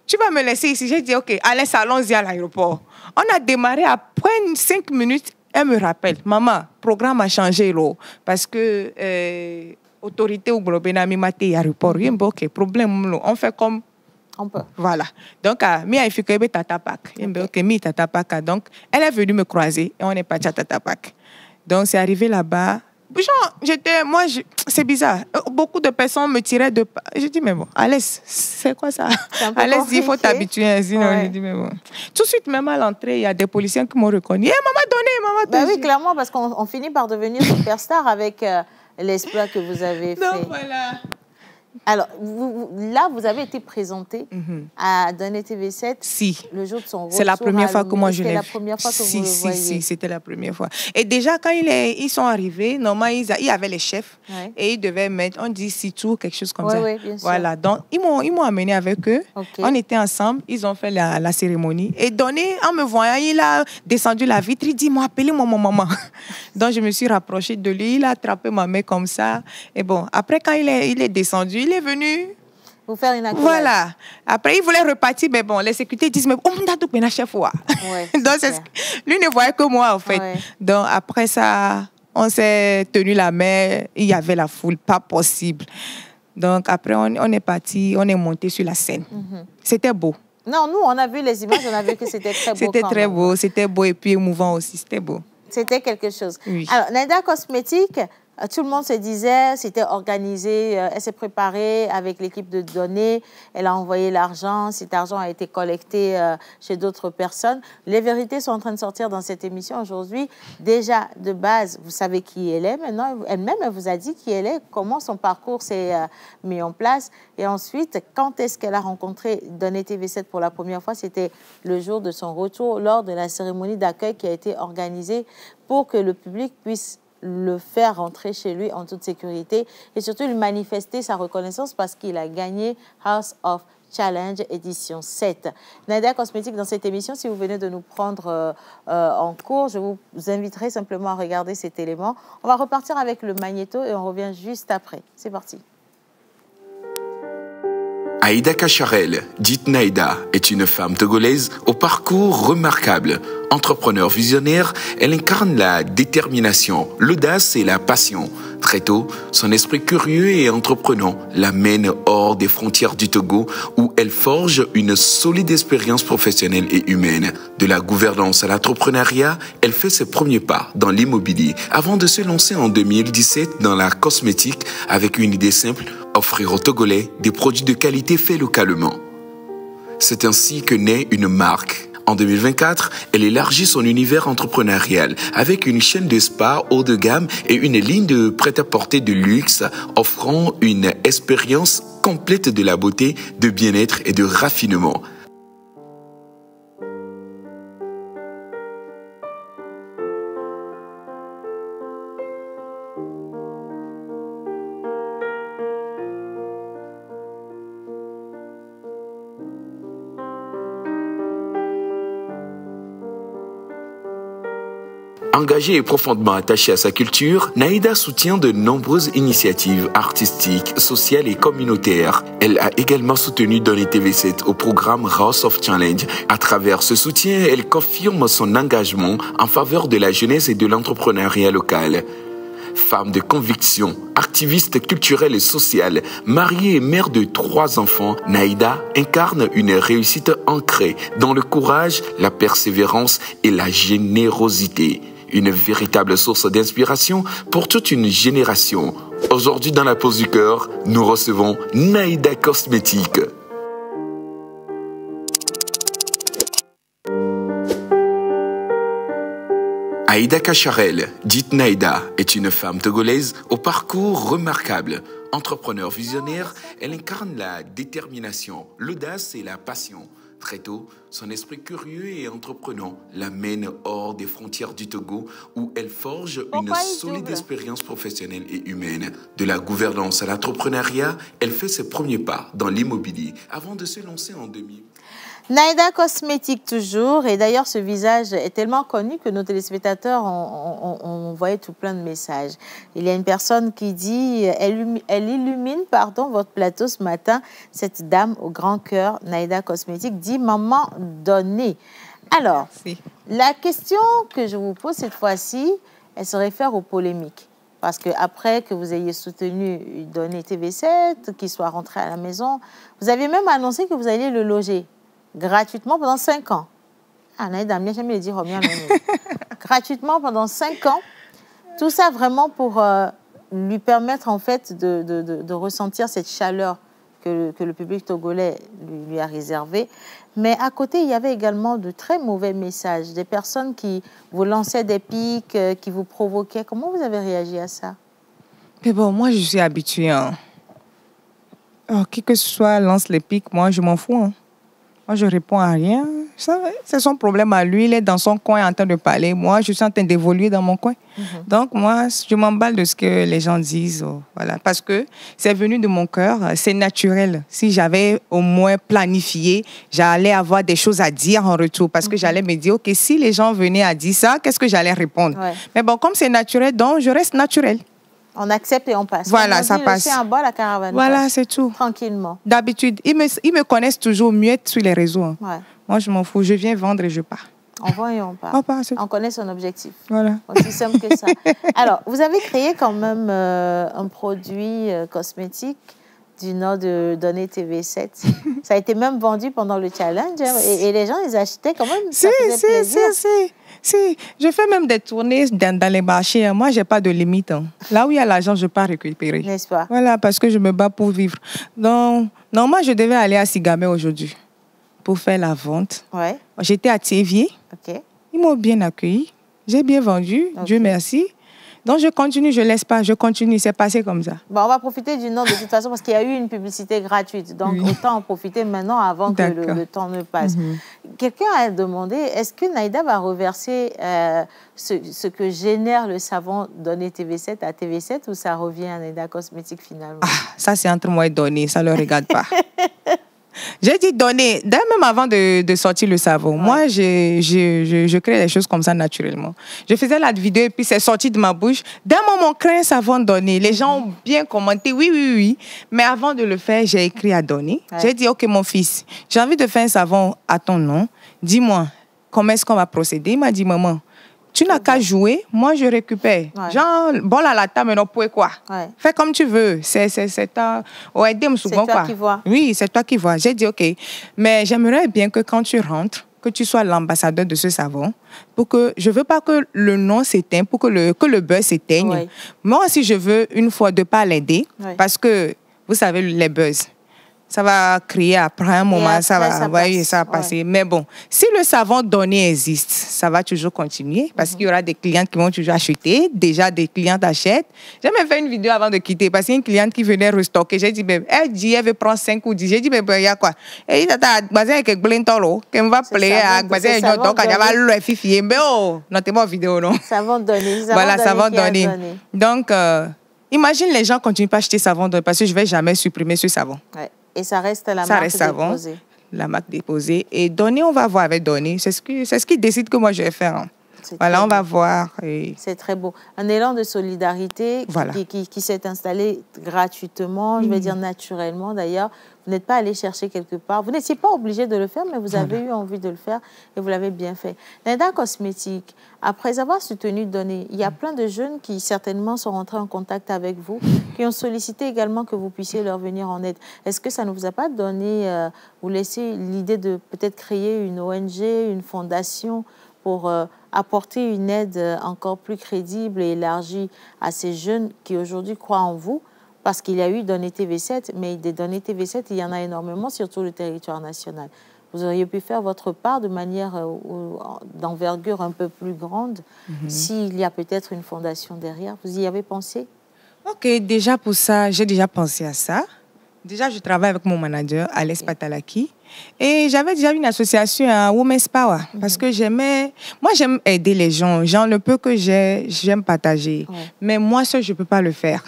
tu vas me laisser ici. J'ai dit, OK, allez, allons-y à l'aéroport. On a démarré après 5 minutes. Elle me rappelle, maman, le programme a changé, là, parce que autorité ou globénami maté aéroport. OK, problème, on fait comme on peut. Voilà. Donc, donc, elle est venue me croiser et on est parti à Tatapak. Donc, c'est arrivé là-bas. Genre, c'est bizarre. Beaucoup de personnes me tiraient de... Je dis, mais bon, Alès, c'est quoi ça? Alès dit, il faut t'habituer. Sinon, ouais. Je dis, mais bon. Tout de suite, même à l'entrée, il y a des policiers qui m'ont reconnu. Hé, maman, donnez, maman, bah oui, clairement, parce qu'on finit par devenir superstar avec l'exploit que vous avez fait. Donc, voilà. Alors, là, vous avez été présenté à Donner TV7 le jour de son retour. C'est la première fois que moi je l'ai vu. C'était la première fois que vous le voyez. Si, c'était la première fois. Et déjà, quand ils sont arrivés, normalement, il y avait les chefs et ils devaient mettre, on dit Sitou, quelque chose comme ça. Oui, bien sûr. Voilà, donc ils m'ont amené avec eux. Okay. On était ensemble, ils ont fait la cérémonie. Et Donné, en me voyant, il a descendu la vitre, il dit, appelez-moi mon maman. Donc, je me suis rapprochée de lui, il a attrapé ma main comme ça. Et bon, après, quand il est descendu, il est venu vous faire une accolade. Voilà. Après, il voulait repartir, mais bon, les sécurités disent, mais on m'a tout chef. Donc, lui ne voyait que moi, en fait. Ouais. Donc, après ça, on s'est tenu la main. Il y avait la foule, pas possible. Donc, après, on est parti, on est monté sur la scène. C'était beau. Non, nous, on a vu les images, on a vu que c'était très beau. C'était très beau, c'était beau et puis émouvant aussi, c'était beau. C'était quelque chose. Oui. Alors, Naïda Cosmétique, tout le monde se disait, c'était organisé, elle s'est préparée avec l'équipe de données, elle a envoyé l'argent, cet argent a été collecté chez d'autres personnes. Les vérités sont en train de sortir dans cette émission aujourd'hui. Déjà, de base, vous savez qui elle est. Maintenant, elle-même, elle vous a dit qui elle est, comment son parcours s'est mis en place. Et ensuite, quand est-ce qu'elle a rencontré Donner TV7 pour la première fois? C'était le jour de son retour, lors de la cérémonie d'accueil qui a été organisée pour que le public puisse le faire rentrer chez lui en toute sécurité et surtout lui manifester sa reconnaissance parce qu'il a gagné House of Challenge édition 7. Naïda Cosmétique, dans cette émission, si vous venez de nous prendre en cours, je vous inviterai simplement à regarder cet élément. On va repartir avec le magnéto et on revient juste après. C'est parti. Aïda Kacharel, dite Naïda, est une femme togolaise au parcours remarquable. Entrepreneur visionnaire, elle incarne la détermination, l'audace et la passion. Très tôt, son esprit curieux et entreprenant l'amène hors des frontières du Togo où elle forge une solide expérience professionnelle et humaine. De la gouvernance à l'entrepreneuriat, elle fait ses premiers pas dans l'immobilier avant de se lancer en 2017 dans la cosmétique avec une idée simple, offrir aux Togolais des produits de qualité faits localement. C'est ainsi que naît une marque. En 2024, elle élargit son univers entrepreneurial avec une chaîne de spa haut de gamme et une ligne de prêt-à-porter de luxe offrant une expérience complète de la beauté, de bien-être et de raffinement. Engagée et profondément attachée à sa culture, Naïda soutient de nombreuses initiatives artistiques, sociales et communautaires. Elle a également soutenu Donner TV7 au programme House of Challenge. À travers ce soutien, elle confirme son engagement en faveur de la jeunesse et de l'entrepreneuriat local. Femme de conviction, activiste culturelle et sociale, mariée et mère de 3 enfants, Naïda incarne une réussite ancrée dans le courage, la persévérance et la générosité. Une véritable source d'inspiration pour toute une génération. Aujourd'hui, dans la pause du cœur, nous recevons Naïda Cosmétique. Aïda Kacharel, dite Naïda, est une femme togolaise au parcours remarquable. Entrepreneur visionnaire, elle incarne la détermination, l'audace et la passion. Très tôt, son esprit curieux et entreprenant l'amène hors des frontières du Togo où elle forge une solide expérience professionnelle et humaine. De la gouvernance à l'entrepreneuriat, elle fait ses premiers pas dans l'immobilier avant de se lancer en 2000. Naïda Cosmétique toujours, et d'ailleurs ce visage est tellement connu que nos téléspectateurs ont envoyé tout plein de messages. Il y a une personne qui dit, elle illumine votre plateau ce matin, cette dame au grand cœur, Naïda Cosmétique, dit « Maman donnée ». Alors, merci. La question que je vous pose cette fois-ci, elle se réfère aux polémiques. Parce qu'après que vous ayez soutenu Donner TV7, qu'il soit rentré à la maison, vous avez même annoncé que vous alliez le loger gratuitement pendant 5 ans. Ah, Naïda, jamais le dire gratuitement pendant 5 ans. Tout ça vraiment pour lui permettre en fait de ressentir cette chaleur que le public togolais lui a réservée. Mais à côté, il y avait également de très mauvais messages, des personnes qui vous lançaient des pics, qui vous provoquaient. Comment vous avez réagi à ça? Mais bon, moi, je suis habituée. Hein. Alors, qui que ce soit lance les pics, moi, je m'en fous. Hein. Moi, je réponds à rien. C'est son problème à lui. Il est dans son coin en train de parler. Moi, je suis en train d'évoluer dans mon coin. Donc, moi, je m'emballe de ce que les gens disent. Voilà. Parce que c'est venu de mon cœur. C'est naturel. Si j'avais au moins planifié, j'allais avoir des choses à dire en retour. Parce que j'allais me dire, OK, si les gens venaient à dire ça, qu'est-ce que j'allais répondre? Mais bon, comme c'est naturel, donc je reste naturel. On accepte et on passe. Voilà, ça passe. C'est un bas, la caravane. Voilà, c'est tout. Tranquillement. D'habitude, ils me connaissent toujours mieux sur les réseaux. Hein. Ouais. Moi, je m'en fous. Je viens vendre et je pars. On vend et on part. On connaît son objectif. Voilà. Aussi simple que ça. Alors, vous avez créé quand même un produit cosmétique du nom de Donné TV7. Ça a été même vendu pendant le challenge hein, et les gens les achetaient quand même. Ça faisait plaisir. Si, je fais même des tournées dans les marchés. Hein. Moi, je n'ai pas de limite. Hein. Là où il y a l'argent, je peux récupérer. N'est-ce pas? Voilà, parce que je me bats pour vivre. Donc, normalement, je devais aller à Sigamé aujourd'hui pour faire la vente. Ouais. J'étais à Thiévier. Okay. Ils m'ont bien accueilli. J'ai bien vendu. Okay. Dieu merci. Donc, je continue, je ne laisse pas, je continue. C'est passé comme ça. Bon, on va profiter du nom de toute façon parce qu'il y a eu une publicité gratuite. Donc, autant en profiter maintenant avant que le temps ne passe. Quelqu'un a demandé, est-ce que Naïda va reverser ce que génère le savon Donné TV7 à TV7 ou ça revient à Naïda Cosmétique finalement? Ça, c'est entre moi et Donné. Ça ne le regarde pas. J'ai dit donner, même avant de sortir le savon. Moi, je crée des choses comme ça naturellement. Je faisais la vidéo et puis c'est sorti de ma bouche. D'un moment, on crée un savon donné. Les gens ont bien commenté, oui. Mais avant de le faire, j'ai écrit à Donné. J'ai dit, OK, mon fils, j'ai envie de faire un savon à ton nom. Dis-moi, comment est-ce qu'on va procéder? Il m'a dit, maman, tu n'as qu'à jouer, moi je récupère. Genre, bon à la table, mais non, pour quoi? Fais comme tu veux. C'est toi qui vois. Oui, c'est toi qui vois. J'ai dit, OK. Mais j'aimerais bien que quand tu rentres, que tu sois l'ambassadeur de ce savon, pour que je ne veux pas que le nom s'éteigne, pour que le buzz s'éteigne. Moi aussi, je veux une fois de pas l'aider, parce que, vous savez, les buzz, ça va créer après un moment, ça va passer. Mais bon, si le savon donné existe, ça va toujours continuer parce qu'il y aura des clientes qui vont toujours acheter. Déjà, des clientes achètent. J'ai même fait une vidéo avant de quitter parce qu'il y a une cliente qui venait restocker. J'ai dit, elle dit, elle veut prendre 5 ou 10. J'ai dit, il y a quoi? Et il y a des blintolo qui me va plaire à baser un donc il y a le fifier. Mais oh, notez ma vidéo, non? Savon donné. Voilà, savon donné. Donc, imagine les gens continuent pas à acheter savon donné parce que je vais jamais supprimer ce savon. Ouais. Et ça reste la marque déposée. La marque déposée. Et Donné, on va voir avec Donné. C'est ce qui décide que moi je vais faire. Hein. Voilà, on va voir. Et... C'est très beau. Un élan de solidarité qui s'est installé gratuitement, je vais dire naturellement d'ailleurs. Vous n'êtes pas allé chercher quelque part. Vous n'étiez pas obligé de le faire, mais vous avez eu envie de le faire et vous l'avez bien fait. Naïda Cosmétique, après avoir soutenu Donné, il y a plein de jeunes qui certainement sont rentrés en contact avec vous, qui ont sollicité également que vous puissiez leur venir en aide. Est-ce que ça ne vous a pas donné ou laissé l'idée de peut-être créer une ONG, une fondation pour apporter une aide encore plus crédible et élargie à ces jeunes qui aujourd'hui croient en vous? Parce qu'il y a eu Donné TV7, mais des Donné TV7, il y en a énormément sur tout le territoire national. Vous auriez pu faire votre part de manière d'envergure un peu plus grande s'il y a peut-être une fondation derrière. Vous y avez pensé? OK, déjà pour ça, j'ai déjà pensé à ça. Déjà, je travaille avec mon manager, Alex Patalaki. Et j'avais déjà une association à Women's Power parce que moi, j'aime aider les gens. Genre, le peu que j'aime partager. Mais moi, seul, je ne peux pas le faire.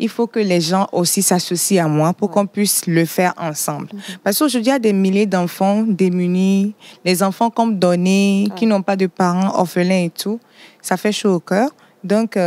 Il faut que les gens aussi s'associent à moi pour qu'on puisse le faire ensemble. Parce qu'aujourd'hui, il y a des milliers d'enfants démunis, les enfants comme Donné, qui n'ont pas de parents, orphelins et tout. Ça fait chaud au cœur. Donc,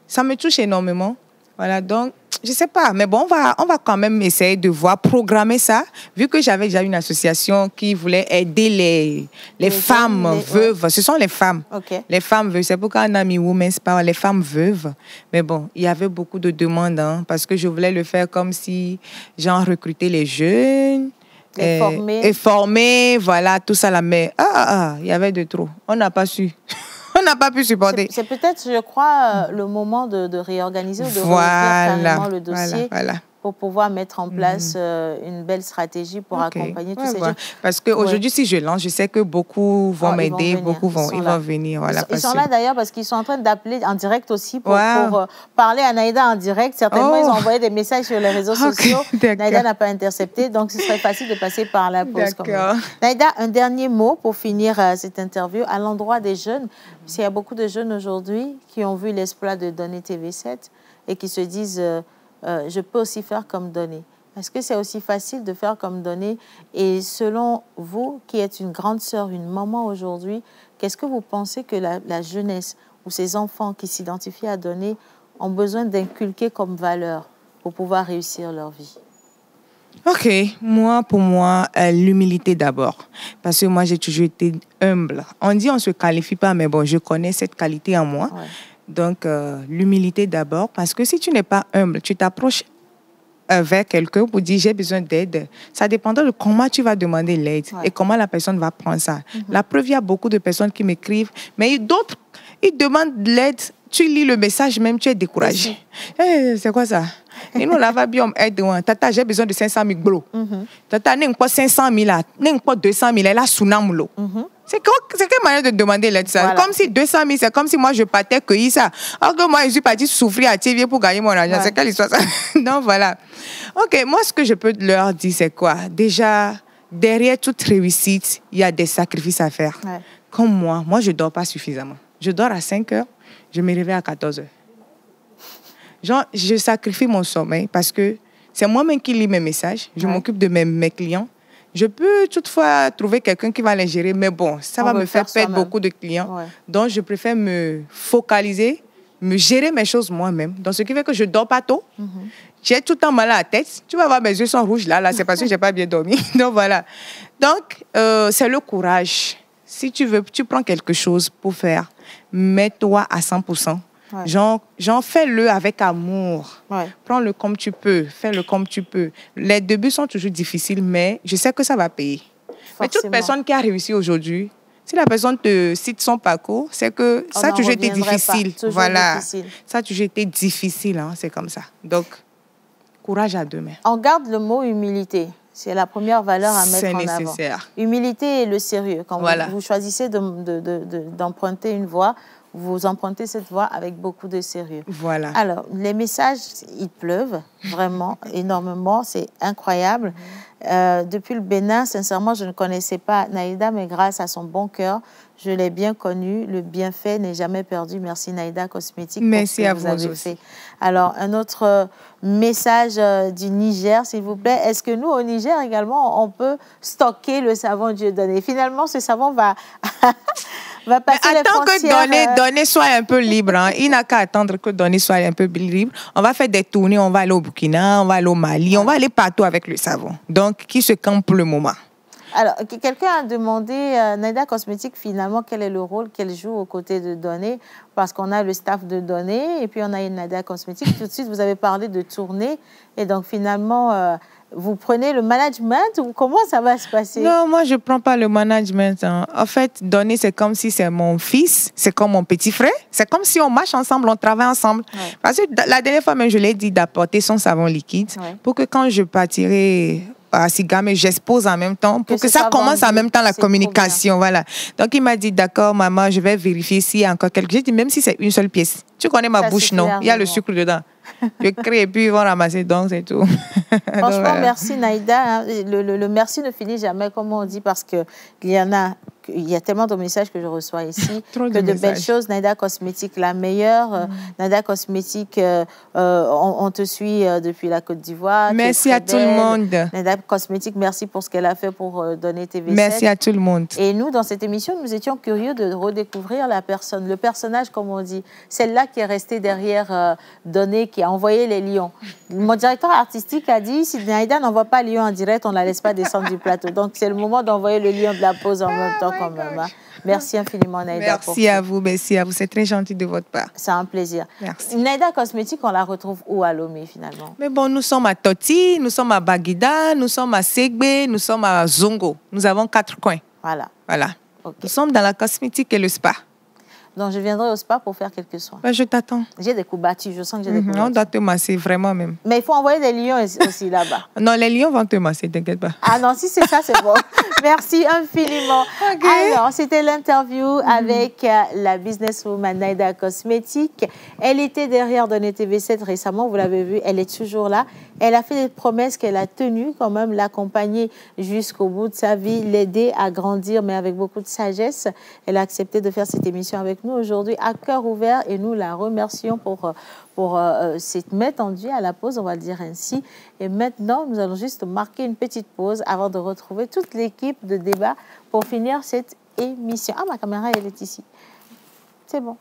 ça me touche énormément. Voilà, donc, je ne sais pas. Mais bon, on va quand même essayer de voir, programmer ça. Vu que j'avais déjà une association qui voulait aider les femmes veuves. Ce sont les femmes. Les femmes veuves. C'est pourquoi on a mis Women's Power, les femmes veuves. Mais bon, il y avait beaucoup de demandes. Hein, parce que je voulais le faire comme si, genre, recruter les jeunes. Et former, voilà, tout ça là. Mais il y avait de trop. On n'a pas su. On On n'a pas pu supporter. C'est peut-être, je crois, le moment de réorganiser ou de revoir carrément le dossier. Pour pouvoir mettre en place une belle stratégie pour accompagner tous ces gens. Parce qu'aujourd'hui, si je lance, je sais que beaucoup vont m'aider, beaucoup vont venir. Voilà, ils sont là d'ailleurs parce qu'ils sont en train d'appeler en direct aussi pour parler à Naïda en direct. Certainement, ils ont envoyé des messages sur les réseaux sociaux. Naïda n'a pas intercepté, donc ce serait facile de passer par la pause. Naïda, un dernier mot pour finir cette interview à l'endroit des jeunes. Parce qu'il y a beaucoup de jeunes aujourd'hui qui ont vu l'exploit de Donner TV7 et qui se disent... je peux aussi faire comme Donner. Est-ce que c'est aussi facile de faire comme Donner? Et selon vous, qui êtes une grande sœur, une maman aujourd'hui, qu'est-ce que vous pensez que la jeunesse ou ces enfants qui s'identifient à Donner ont besoin d'inculquer comme valeur pour pouvoir réussir leur vie? Ok, pour moi, l'humilité d'abord. Parce que moi, j'ai toujours été humble. On dit on ne se qualifie pas, mais bon, je connais cette qualité en moi. Ouais. Donc, l'humilité d'abord, parce que si tu n'es pas humble, tu t'approches vers quelqu'un pour dire j'ai besoin d'aide. Ça dépendra de comment tu vas demander l'aide et comment la personne va prendre ça. La preuve, il y a beaucoup de personnes qui m'écrivent, mais d'autres, ils demandent de l'aide. Tu lis le message, même tu es découragé. Hey, c'est quoi ça? Et nous, là, va bien aide. Tata, j'ai besoin de 500 000 glos. Tata, n'est pas 500 000, n'est pas 200 000, elle a Sunamlo. C'est quelle manière de demander l'aide, ça? Voilà. Comme si 200 000, c'est comme si moi, je partais cueillir ça. Alors que moi, je suis partie souffrir à TV pour gagner mon argent. C'est quelle histoire, ça? Donc, voilà. OK, moi, ce que je peux leur dire, c'est quoi? Déjà, derrière toute réussite, il y a des sacrifices à faire. Comme moi, je ne dors pas suffisamment. Je dors à 5 heures, je me réveille à 14 heures. Genre, je sacrifie mon sommeil parce que c'est moi-même qui lis mes messages. Je m'occupe de mes clients. Je peux toutefois trouver quelqu'un qui va les gérer, mais bon, ça va me faire perdre beaucoup de clients. Donc, je préfère me focaliser, me gérer mes choses moi-même. Donc, ce qui fait que je ne dors pas tôt. J'ai tout le temps mal à la tête. Tu vas voir, mes yeux sont rouges là c'est parce que je n'ai pas bien dormi. Donc, voilà. Donc, c'est le courage. Si tu veux, tu prends quelque chose pour faire, mets-toi à 100%. Genre, fais-le avec amour. Prends-le comme tu peux, fais-le comme tu peux. Les débuts sont toujours difficiles, mais je sais que ça va payer. Mais toute personne qui a réussi aujourd'hui, si la personne te cite son parcours, c'est que ça a toujours été difficile. Ça a toujours été difficile, hein, c'est comme ça. Donc, courage à deux mains. On garde le mot humilité. C'est la première valeur à mettre en avant. C'est nécessaire. Humilité et le sérieux. Quand vous choisissez d'emprunter une voie, vous empruntez cette voie avec beaucoup de sérieux. Voilà. Alors, les messages, ils pleuvent vraiment énormément. C'est incroyable. Depuis le Bénin, sincèrement, je ne connaissais pas Naïda, mais grâce à son bon cœur, je l'ai bien connue. Le bienfait n'est jamais perdu. Merci Naïda Cosmétique. Merci à vous aussi. Fait. Alors, un autre message du Niger, s'il vous plaît. Est-ce que nous, au Niger également, on peut stocker le savon Dieudonné? Finalement, ce savon va... va passer les frontières. Attends que Donner soit un peu libre. Hein. Il n'a qu'à attendre que Donner soit un peu libre. On va faire des tournées, on va aller au Burkina, on va aller au Mali, on va aller partout avec le savon. Donc, qui se campe pour le moment? Alors, quelqu'un a demandé, Naïda Cosmétique, finalement, quel est le rôle qu'elle joue aux côtés de Donner? Parce qu'on a le staff de Donner et puis on a une Naïda Cosmétique. Tout de suite, vous avez parlé de tournée. Et donc, finalement... vous prenez le management ou comment ça va se passer? Non, moi, je ne prends pas le management. Hein. En fait, Donner, c'est comme si c'est mon fils, c'est comme mon petit frère. C'est comme si on marche ensemble, on travaille ensemble. Parce que la dernière fois, même, je l'ai dit d'apporter son savon liquide pour que quand je partirai à Sigame, j'expose en même temps pour que ça commence en même temps la communication. Voilà. Donc, il m'a dit, d'accord, maman, je vais vérifier s'il y a encore quelque chose. J'ai dit, même si c'est une seule pièce. Tu connais ma bouche, non? Il y a le sucre dedans. Je crée et puis ils vont ramasser, donc c'est tout. Franchement, donc, voilà. Merci Naïda. Le merci ne finit jamais, comme on dit, parce qu'il y a tellement de messages que je reçois ici, que de belles choses. Naïda Cosmétique, la meilleure. Naïda Cosmétique, on te suit depuis la Côte d'Ivoire. Merci à tout le monde. Naïda Cosmétique, merci pour ce qu'elle a fait pour Donner TV7. Merci à tout le monde. Et nous, dans cette émission, nous étions curieux de redécouvrir la personne, le personnage, comme on dit. Celle-là qui est restée derrière Donner, qui a envoyé les lions. Mon directeur artistique a dit, si Naïda n'envoie pas lion en direct, on ne la laisse pas descendre du plateau. Donc, c'est le moment d'envoyer le lion de la pause en même temps quand même. Hein. Merci infiniment, Naïda. Merci à vous. C'est très gentil de votre part. C'est un plaisir. Merci. Naïda Cosmétique, on la retrouve où à Lomé, finalement? Mais bon, nous sommes à Toti, nous sommes à Baguida, nous sommes à Segbe, nous sommes à Zongo. Nous avons 4 coins. Voilà. Okay. Nous sommes dans la cosmétique et le spa. Donc, je viendrai au spa pour faire quelques soins. Ben, je t'attends. J'ai des coups battus, je sens que j'ai des coups On battus. doit te masser, vraiment même. Mais il faut envoyer des lions aussi là-bas. Non, les lions vont te masser, t'inquiète pas. Ah non, si c'est ça, c'est bon. Merci infiniment. Okay. Alors, c'était l'interview avec la businesswoman Naïda Cosmétique. Elle était derrière Donner TV7 récemment, vous l'avez vu, elle est toujours là. Elle a fait des promesses qu'elle a tenues, quand même, l'accompagner jusqu'au bout de sa vie, l'aider à grandir, mais avec beaucoup de sagesse. Elle a accepté de faire cette émission avec nous aujourd'hui à cœur ouvert et nous la remercions pour cette main tendue à la pause, on va le dire ainsi. Et maintenant, nous allons juste marquer une petite pause avant de retrouver toute l'équipe de débat pour finir cette émission. Ah, ma caméra, elle est ici. C'est bon.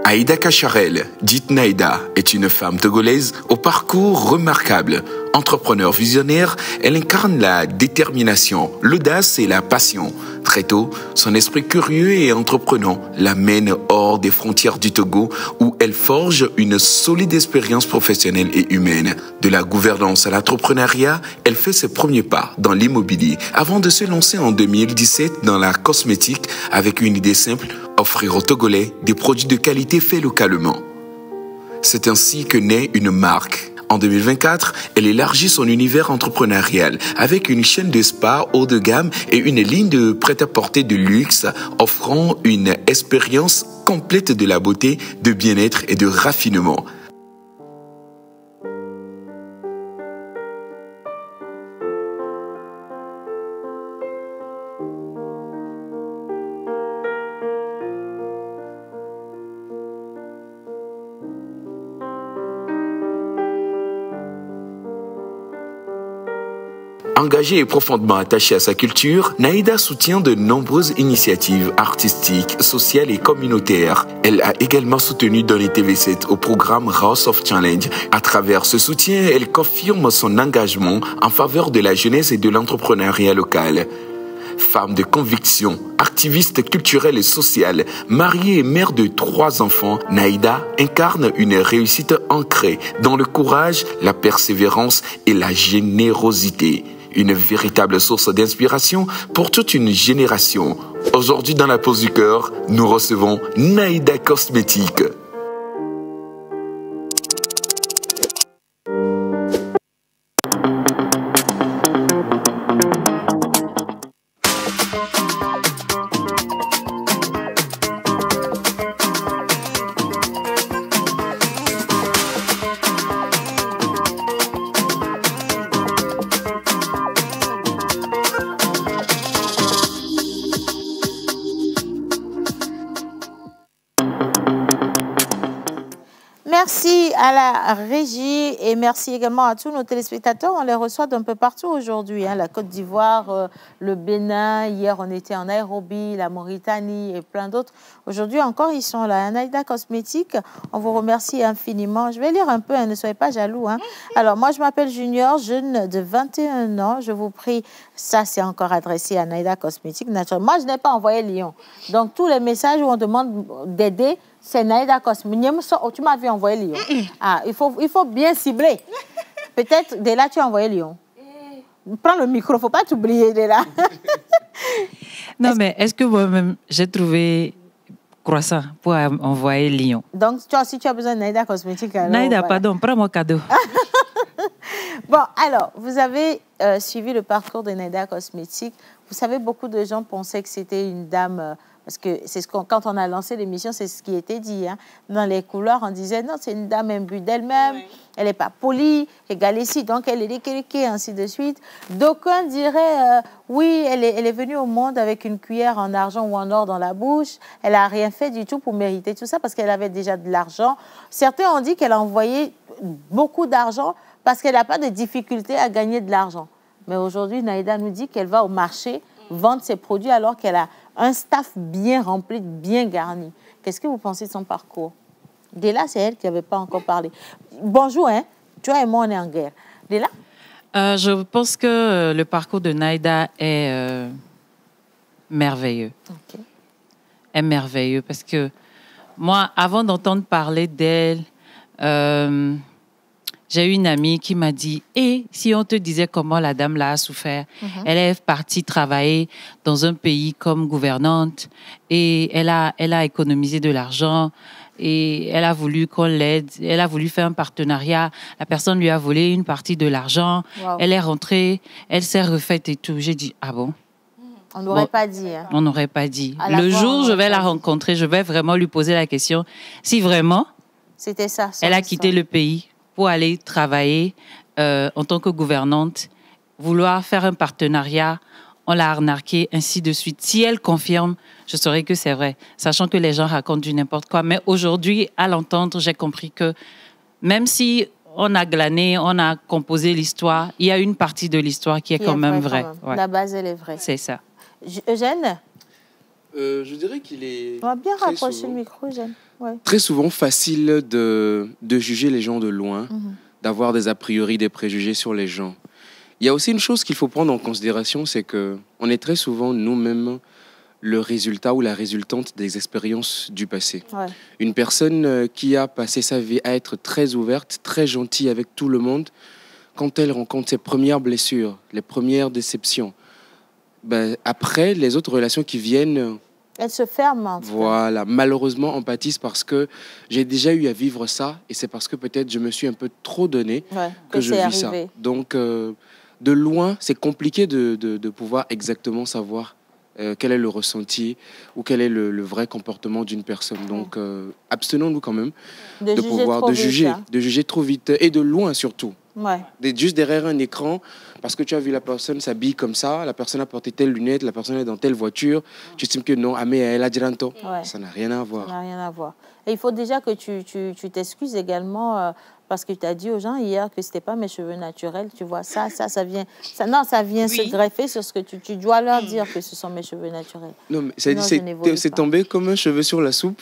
Aïda Kacharel, dite Naïda, est une femme togolaise au parcours remarquable. Entrepreneur visionnaire, elle incarne la détermination, l'audace et la passion. Très tôt, son esprit curieux et entreprenant l'amène hors des frontières du Togo où elle forge une solide expérience professionnelle et humaine. De la gouvernance à l'entrepreneuriat, elle fait ses premiers pas dans l'immobilier avant de se lancer en 2017 dans la cosmétique avec une idée simple, offrir aux Togolais des produits de qualité faits localement. C'est ainsi que naît une marque. En 2024, elle élargit son univers entrepreneurial avec une chaîne de spa haut de gamme et une ligne de prêt-à-porter de luxe offrant une expérience complète de la beauté, de bien-être et de raffinement. Engagée et profondément attachée à sa culture, Naïda soutient de nombreuses initiatives artistiques, sociales et communautaires. Elle a également soutenu Donner TV7 au programme House of Challenge. À travers ce soutien, elle confirme son engagement en faveur de la jeunesse et de l'entrepreneuriat local. Femme de conviction, activiste culturelle et sociale, mariée et mère de 3 enfants, Naïda incarne une réussite ancrée dans le courage, la persévérance et la générosité. Une véritable source d'inspiration pour toute une génération. Aujourd'hui, dans la pause du cœur, nous recevons Naïda Cosmétique. Merci à la régie et merci également à tous nos téléspectateurs. On les reçoit d'un peu partout aujourd'hui. La Côte d'Ivoire, le Bénin. Hier, on était en Nairobi, la Mauritanie et plein d'autres. Aujourd'hui encore, ils sont là. Naïda Cosmétique, on vous remercie infiniment. Je vais lire un peu, ne soyez pas jaloux. Alors, moi, je m'appelle Junior, jeune de 21 ans. Je vous prie, ça, c'est encore adressé à Naïda Cosmétique. Naturellement, moi, je n'ai pas envoyé Lyon. Donc, tous les messages où on demande d'aider, c'est Naïda Cosmétique. Tu m'avais envoyé Lyon. Ah, il faut bien cibler. Peut-être, dès là, tu as envoyé Lyon. Prends le micro, il ne faut pas t'oublier, dès là. Non, mais est-ce que moi-même, j'ai trouvé croissant pour envoyer Lyon? Donc, si tu as besoin de Naïda Cosmétique... alors, Naïda, voilà. pardon, prends mon cadeau. Bon, alors, vous avez suivi le parcours de Naïda Cosmétique. Vous savez, beaucoup de gens pensaient que c'était une dame... parce que quand on a lancé l'émission, c'est ce qui était dit. Dans les couleurs, on disait, non, c'est une dame imbue d'elle-même, elle n'est pas polie, égale ici, donc elle est décalquée, ainsi de suite. D'aucuns diraient, oui, elle est venue au monde avec une cuillère en argent ou en or dans la bouche. Elle n'a rien fait du tout pour mériter tout ça parce qu'elle avait déjà de l'argent. Certains ont dit qu'elle a envoyé beaucoup d'argent parce qu'elle n'a pas de difficulté à gagner de l'argent. Mais aujourd'hui, Naïda nous dit qu'elle va au marché vendre ses produits alors qu'elle a un staff bien rempli, bien garni. Qu'est-ce que vous pensez de son parcours? Dès là, c'est elle qui n'avait pas encore parlé. Bonjour, toi et moi, on est en guerre. Dès là? Je pense que le parcours de Naïda est merveilleux. Okay. Est merveilleux parce que moi, avant d'entendre parler d'elle, J'ai eu une amie qui m'a dit, et si on te disait comment la dame là a souffert, elle est partie travailler dans un pays comme gouvernante et elle a économisé de l'argent et elle a voulu qu'on l'aide, elle a voulu faire un partenariat, la personne lui a volé une partie de l'argent, elle est rentrée, elle s'est refaite et tout. J'ai dit, ah bon? On n'aurait pas dit. Hein. On n'aurait pas dit. Le jour où je vais la rencontrer, je vais vraiment lui poser la question, si vraiment c'était ça, elle a quitté le pays pour aller travailler en tant que gouvernante, vouloir faire un partenariat, on l'a arnaqué, ainsi de suite. Si elle confirme, je saurais que c'est vrai, sachant que les gens racontent du n'importe quoi. Mais aujourd'hui, à l'entendre, j'ai compris que même si on a glané, on a composé l'histoire, il y a une partie de l'histoire qui est quand même vraie. Ouais. La base, elle est vraie. C'est ça. Eugène? Je dirais qu'il est... On va bien rapprocher le micro, Eugène. Ouais. Très souvent facile de juger les gens de loin, d'avoir des a priori, des préjugés sur les gens. Il y a aussi une chose qu'il faut prendre en considération, c'est qu'on est très souvent nous-mêmes le résultat ou la résultante des expériences du passé. Ouais. Une personne qui a passé sa vie à être très ouverte, très gentille avec tout le monde, quand elle rencontre ses premières blessures, les premières déceptions, ben, après, les autres relations qui viennent... Elle se ferme. Voilà, malheureusement, on pâtisse parce que j'ai déjà eu à vivre ça et c'est parce que peut-être je me suis un peu trop donné que je vis ça. Donc, de loin, c'est compliqué de pouvoir exactement savoir quel est le ressenti ou quel est le vrai comportement d'une personne. Donc, abstenons-nous quand même de juger trop vite et de loin surtout. Ouais. Juste derrière un écran, parce que tu as vu la personne s'habille comme ça, la personne a porté telle lunette, la personne est dans telle voiture, tu estimes que non, mais elle a Giranto. Ça n'a rien à voir. Ça n'a rien à voir. Et il faut déjà que tu t'excuses également parce que tu as dit aux gens hier que ce n'était pas mes cheveux naturels. Tu vois, ça vient, ça vient se greffer sur ce que tu dois leur dire que ce sont mes cheveux naturels. Non, mais c'est tombé comme un cheveu sur la soupe.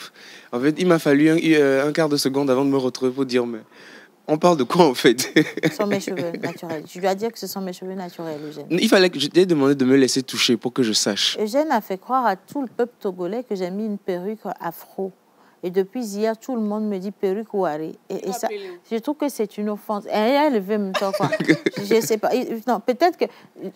En fait, il m'a fallu un quart de seconde avant de me retrouver pour dire, mais... On parle de quoi en fait? Ce sont mes cheveux naturels. Tu dois dire que ce sont mes cheveux naturels, Eugène. Il fallait que je t'ai demandé de me laisser toucher pour que je sache. Eugène a fait croire à tout le peuple togolais que j'ai mis une perruque afro. Et depuis hier, tout le monde me dit perruque ouari. Et ça, je trouve que c'est une offense. Et elle veut me dire quoi? Je sais pas. Non, peut-être que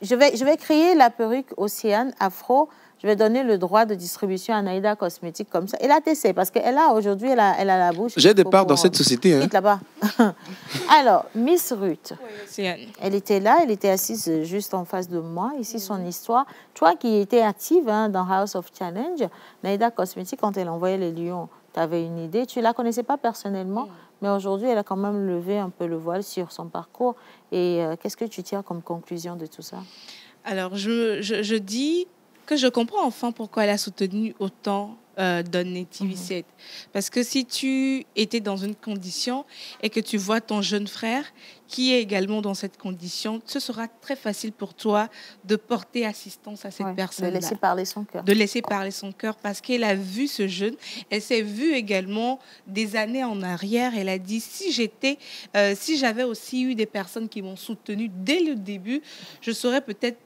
je vais créer la perruque Océane afro. Je vais donner le droit de distribution à Naïda Cosmétiques comme ça. Et là, t'essaies, parce qu'elle a aujourd'hui, elle a la bouche. J'ai des parts dans cette société. Hein. Là-bas. Alors, Miss Ruth, elle était là, elle était assise juste en face de moi. Ici, son histoire. Toi qui étais active dans House of Challenge, Naïda Cosmétiques, quand elle envoyait les lions, tu avais une idée. Tu ne la connaissais pas personnellement, mais aujourd'hui, elle a quand même levé un peu le voile sur son parcours. Et qu'est-ce que tu tires comme conclusion de tout ça? Alors, je dis... que je comprends enfin pourquoi elle a soutenu autant Don TV7. Parce que si tu étais dans une condition et que tu vois ton jeune frère qui est également dans cette condition, ce sera très facile pour toi de porter assistance à cette personne-là. De laisser parler son cœur. De laisser parler son cœur parce qu'elle a vu ce jeune. Elle s'est vue également des années en arrière. Elle a dit, si j'avais aussi eu des personnes qui m'ont soutenue dès le début, je serais peut-être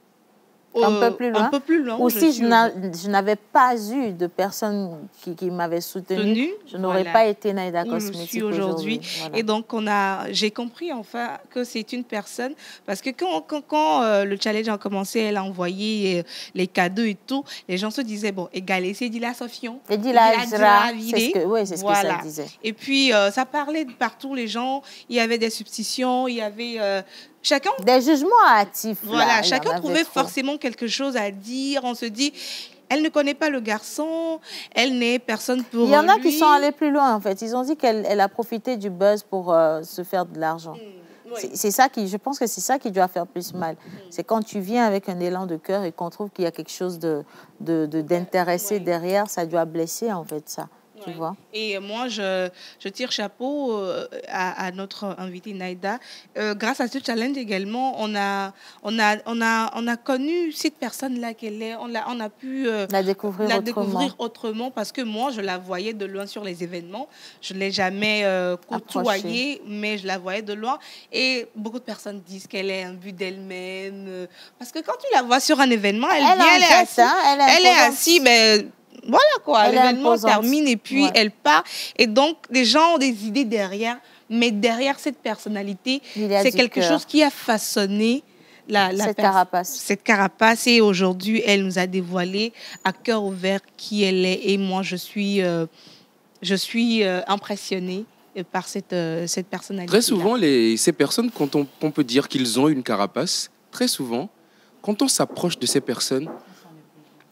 un peu plus loin. Ou si je n'avais pas eu de personnes qui m'avaient soutenue, je n'aurais pas été Naïda Cosmétiques aujourd'hui. Voilà. Et donc, j'ai compris enfin que c'est une personne, parce que quand le challenge a commencé, elle a envoyé les cadeaux et tout, les gens se disaient, bon, égalé, c'est dit la Sofion. C'est dit la Jra. C'est ce que ça disait. Et puis, ça parlait de partout, les gens, il y avait des substitutions, il y avait... chacun... Des jugements hâtifs. Voilà, chacun trouvait forcément quelque chose à dire. On se dit, elle ne connaît pas le garçon, elle n'est personne pour lui. Il y en a qui sont allés plus loin, en fait. Ils ont dit qu'elle a profité du buzz pour se faire de l'argent. C'est ça je pense que c'est ça qui doit faire plus mal. C'est quand tu viens avec un élan de cœur et qu'on trouve qu'il y a quelque chose d'intéressé derrière, ça doit blesser, en fait, ça. Tu vois. Et moi, je tire chapeau à notre invitée Naïda. Grâce à ce challenge également, on a connu cette personne-là qu'elle est. On a pu la découvrir autrement parce que moi, je la voyais de loin sur les événements. Je ne l'ai jamais côtoyée, mais je la voyais de loin. Et beaucoup de personnes disent qu'elle est un but d'elle-même. Parce que quand tu la vois sur un événement, elle est assise, mais... Voilà quoi, l'événement termine et puis elle part. Et donc, les gens ont des idées derrière mais derrière cette personnalité, Il y a c'est du quelque cœur. chose qui a façonné cette carapace. Et aujourd'hui, elle nous a dévoilé à cœur ouvert qui elle est. Et moi, je suis impressionnée par cette personnalité. Très souvent, ces personnes, quand on peut dire qu'ils ont une carapace, très souvent, quand on s'approche de ces personnes,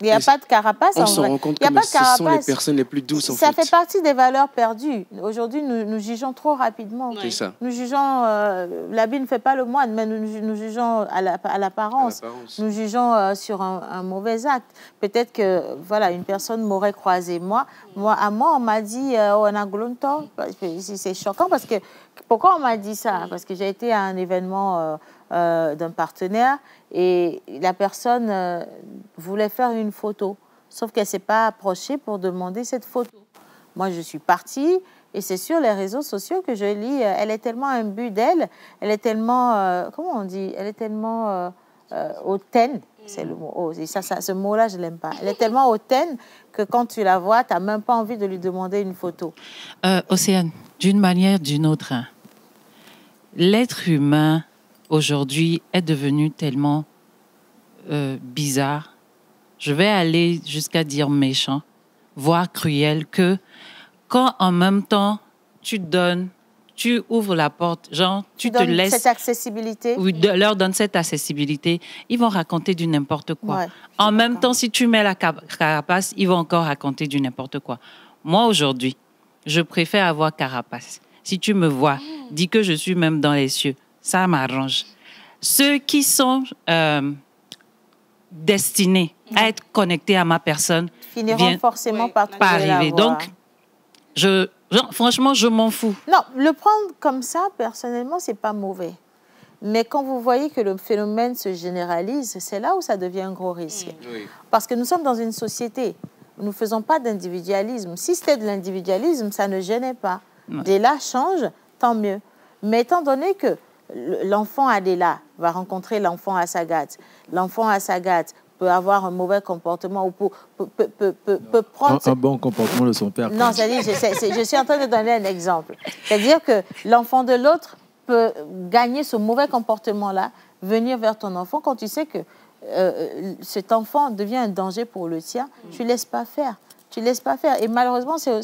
Il n'y a pas de carapace on en se vrai. rend compte Il y a que pas de ce sont les carapace. personnes les plus douces en Ça fait fait. partie des valeurs perdues. Aujourd'hui, nous jugeons trop rapidement. C'est ça. Nous jugeons, l'habit ne fait pas le moine, mais nous jugeons à l'apparence. Nous jugeons sur un mauvais acte. Peut-être que voilà, une personne m'aurait croisé. Moi, on m'a dit on a glonto. C'est choquant parce que pourquoi on m'a dit ça? Parce que j'ai été à un événement d'un partenaire et la personne voulait faire une photo. Sauf qu'elle ne s'est pas approchée pour demander cette photo. Moi, je suis partie et c'est sur les réseaux sociaux que je lis. Elle est tellement imbue d'elle, elle est tellement, comment on dit? Elle est tellement hautaine. C'est le mot. Oh, et ce mot-là, je ne l'aime pas. Elle est tellement hautaine que quand tu la vois, tu n'as même pas envie de lui demander une photo. Océane, d'une manière ou d'une autre, hein, l'être humain aujourd'hui est devenu tellement bizarre, je vais aller jusqu'à dire méchant, voire cruel, que quand en même temps tu donnes, tu ouvres la porte, genre tu te laisses cette accessibilité. Oui, leur donne cette accessibilité, ils vont raconter du n'importe quoi. Ouais, en même temps, si tu mets la carapace, ils vont encore raconter du n'importe quoi. Moi, aujourd'hui, je préfère avoir carapace. Si tu me vois, dis que je suis même dans les cieux. Ça m'arrange. Ceux qui sont destinés à être connectés à ma personne finiront forcément par arriver. Donc, franchement, je m'en fous. Non, le prendre comme ça, personnellement, c'est pas mauvais. Mais quand vous voyez que le phénomène se généralise, c'est là où ça devient un gros risque. Oui. Parce que nous sommes dans une société. Nous ne faisons pas d'individualisme. Si c'était de l'individualisme, ça ne gênait pas. Ouais. Adéla change, tant mieux. Mais étant donné que l'enfant Adéla va rencontrer l'enfant Assagat, l'enfant Assagat peut avoir un mauvais comportement ou peut prendre... Un bon comportement de son père. Non, c'est-à-dire, je suis en train de donner un exemple. C'est-à-dire que l'enfant de l'autre peut gagner ce mauvais comportement-là, venir vers ton enfant quand tu sais que cet enfant devient un danger pour le tien, tu ne laisses pas faire. Tu laisses pas faire. Et malheureusement, c'est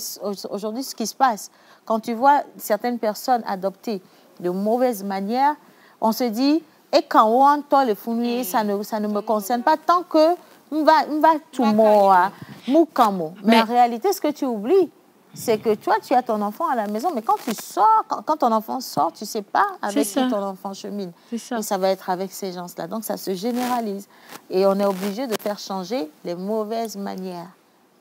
aujourd'hui ce qui se passe. Quand tu vois certaines personnes adopter de mauvaises manières, on se dit, et quand on entend le fouiller, ça ne me concerne pas tant que va tout moi, mais en réalité, ce que tu oublies, c'est que toi, tu as ton enfant à la maison, mais quand tu sors, quand ton enfant sort, tu ne sais pas avec qui ton enfant chemine. Et ça va être avec ces gens-là. Donc, ça se généralise. Et on est obligé de faire changer les mauvaises manières.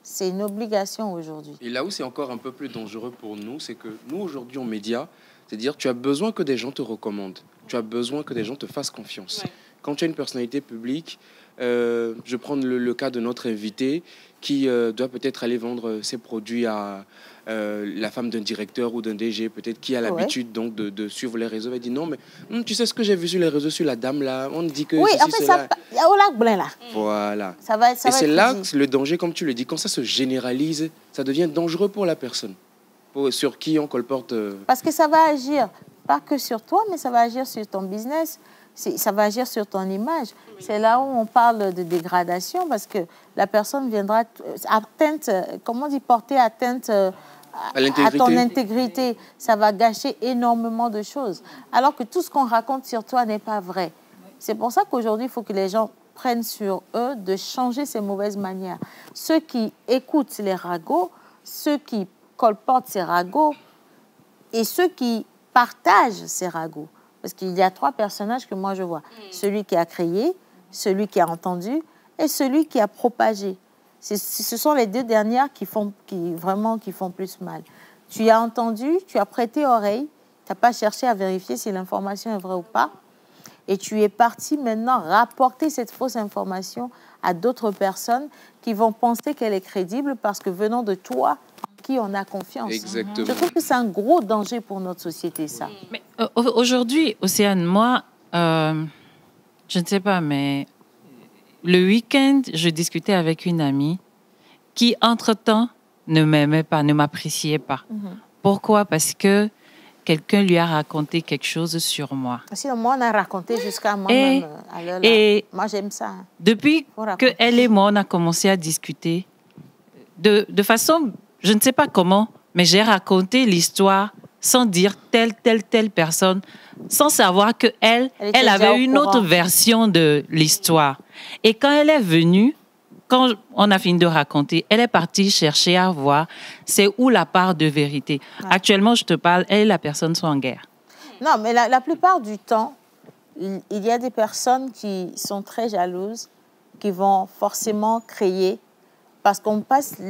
C'est une obligation aujourd'hui. Et là où c'est encore un peu plus dangereux pour nous, c'est que nous, aujourd'hui, en médias, c'est-à-dire tu as besoin que des gens te recommandent. Tu as besoin que des gens te fassent confiance. Ouais. Quand tu as une personnalité publique, je prends le cas de notre invité qui doit peut-être aller vendre ses produits à la femme d'un directeur ou d'un DG, peut-être qui a l'habitude donc de suivre les réseaux. Elle dit non, mais tu sais ce que j'ai vu sur les réseaux sur la dame là, on dit que... Oui, en fait, ça... Voilà. Ça va et c'est là le danger, comme tu le dis, quand ça se généralise, ça devient dangereux pour la personne, sur qui on colporte... Parce que ça va agir, pas que sur toi, mais ça va agir sur ton business. Ça va agir sur ton image. C'est là où on parle de dégradation parce que la personne viendra atteinte, comment on dit, porter atteinte à ton intégrité. Ça va gâcher énormément de choses. Alors que tout ce qu'on raconte sur toi n'est pas vrai. C'est pour ça qu'aujourd'hui, il faut que les gens prennent sur eux de changer ces mauvaises manières. Ceux qui écoutent les ragots, ceux qui colportent ces ragots et ceux qui partagent ces ragots. Parce qu'il y a 3 personnages que moi je vois. Celui qui a créé, celui qui a entendu et celui qui a propagé. Ce sont les 2 dernières qui font plus mal. Tu as entendu, tu as prêté oreille, tu n'as pas cherché à vérifier si l'information est vraie ou pas. Et tu es parti maintenant rapporter cette fausse information à d'autres personnes qui vont penser qu'elle est crédible parce que venant de toi, qui on a confiance. Exactement. Je trouve que c'est un gros danger pour notre société, ça. Mais aujourd'hui, Océane, moi, je ne sais pas, mais le week-end, je discutais avec une amie qui, entre-temps, ne m'aimait pas, ne m'appréciait pas. Pourquoi? Parce que quelqu'un lui a raconté quelque chose sur moi. Sinon, moi, on a raconté jusqu'à moi-même. Et moi, j'aime ça. Depuis qu'elle et moi, on a commencé à discuter, de façon, je ne sais pas comment, mais j'ai raconté l'histoire sans dire telle personne, sans savoir qu'elle avait une autre version de l'histoire. Et quand elle est venue, quand on a fini de raconter, elle est partie chercher à voir c'est où la part de vérité. Ouais. Actuellement, je te parle, elle et la personne sont en guerre. Non, mais la plupart du temps, il y a des personnes qui sont très jalouses, qui vont forcément créer, parce qu'on passe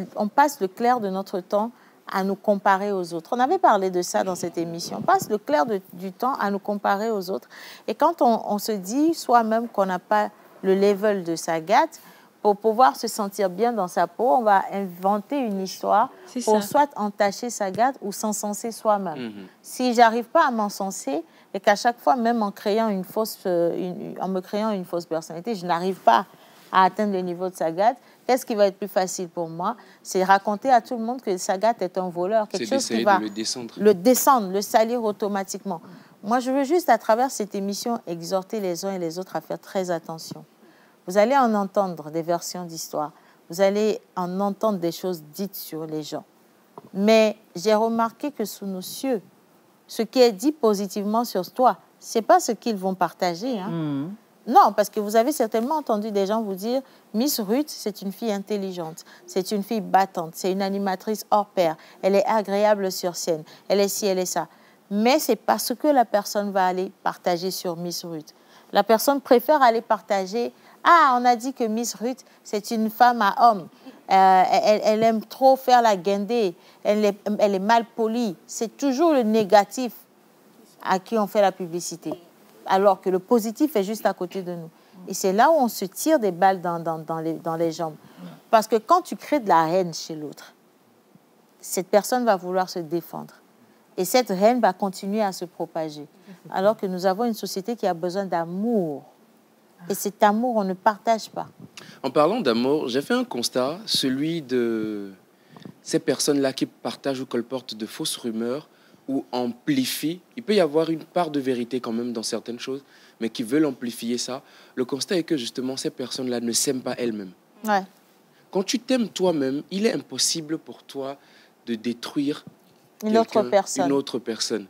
le clair de notre temps à nous comparer aux autres. On avait parlé de ça dans cette émission. On passe le clair du temps à nous comparer aux autres. Et quand on se dit soi-même qu'on n'a pas le level de Sagat, pour pouvoir se sentir bien dans sa peau, on va inventer une histoire pour soit entacher Sagat ou s'encenser soi-même. Si je n'arrive pas à m'encenser et qu'à chaque fois, même en me créant une fausse personnalité, je n'arrive pas à atteindre le niveau de Sagat, qu'est-ce qui va être plus facile pour moi? C'est raconter à tout le monde que Sagat est un voleur, quelque chose qui va le descendre, le salir automatiquement. Moi, je veux juste, à travers cette émission, exhorter les uns et les autres à faire très attention. Vous allez en entendre des versions d'histoire. Vous allez en entendre des choses dites sur les gens. Mais j'ai remarqué que sous nos cieux, ce qui est dit positivement sur toi, ce n'est pas ce qu'ils vont partager. Hein. Non, parce que vous avez certainement entendu des gens vous dire « Miss Ruth, c'est une fille intelligente, c'est une fille battante, c'est une animatrice hors pair, elle est agréable sur scène, elle est ci, elle est ça. » Mais c'est parce que la personne va aller partager sur Miss Ruth. La personne préfère aller partager « Ah, on a dit que Miss Ruth, c'est une femme à homme. Elle aime trop faire la guindée. Elle est mal polie. » C'est toujours le négatif à qui on fait la publicité. Alors que le positif est juste à côté de nous. Et c'est là où on se tire des balles dans les jambes. Parce que quand tu crées de la haine chez l'autre, cette personne va vouloir se défendre. Et cette haine va continuer à se propager. Alors que nous avons une société qui a besoin d'amour. Et cet amour, on ne partage pas. En parlant d'amour, j'ai fait un constat, celui de ces personnes-là qui partagent ou colportent de fausses rumeurs ou amplifient. Il peut y avoir une part de vérité quand même dans certaines choses, mais qui veulent amplifier ça. Le constat est que justement, ces personnes-là ne s'aiment pas elles-mêmes. Ouais. Quand tu t'aimes toi-même, il est impossible pour toi de détruire une autre personne.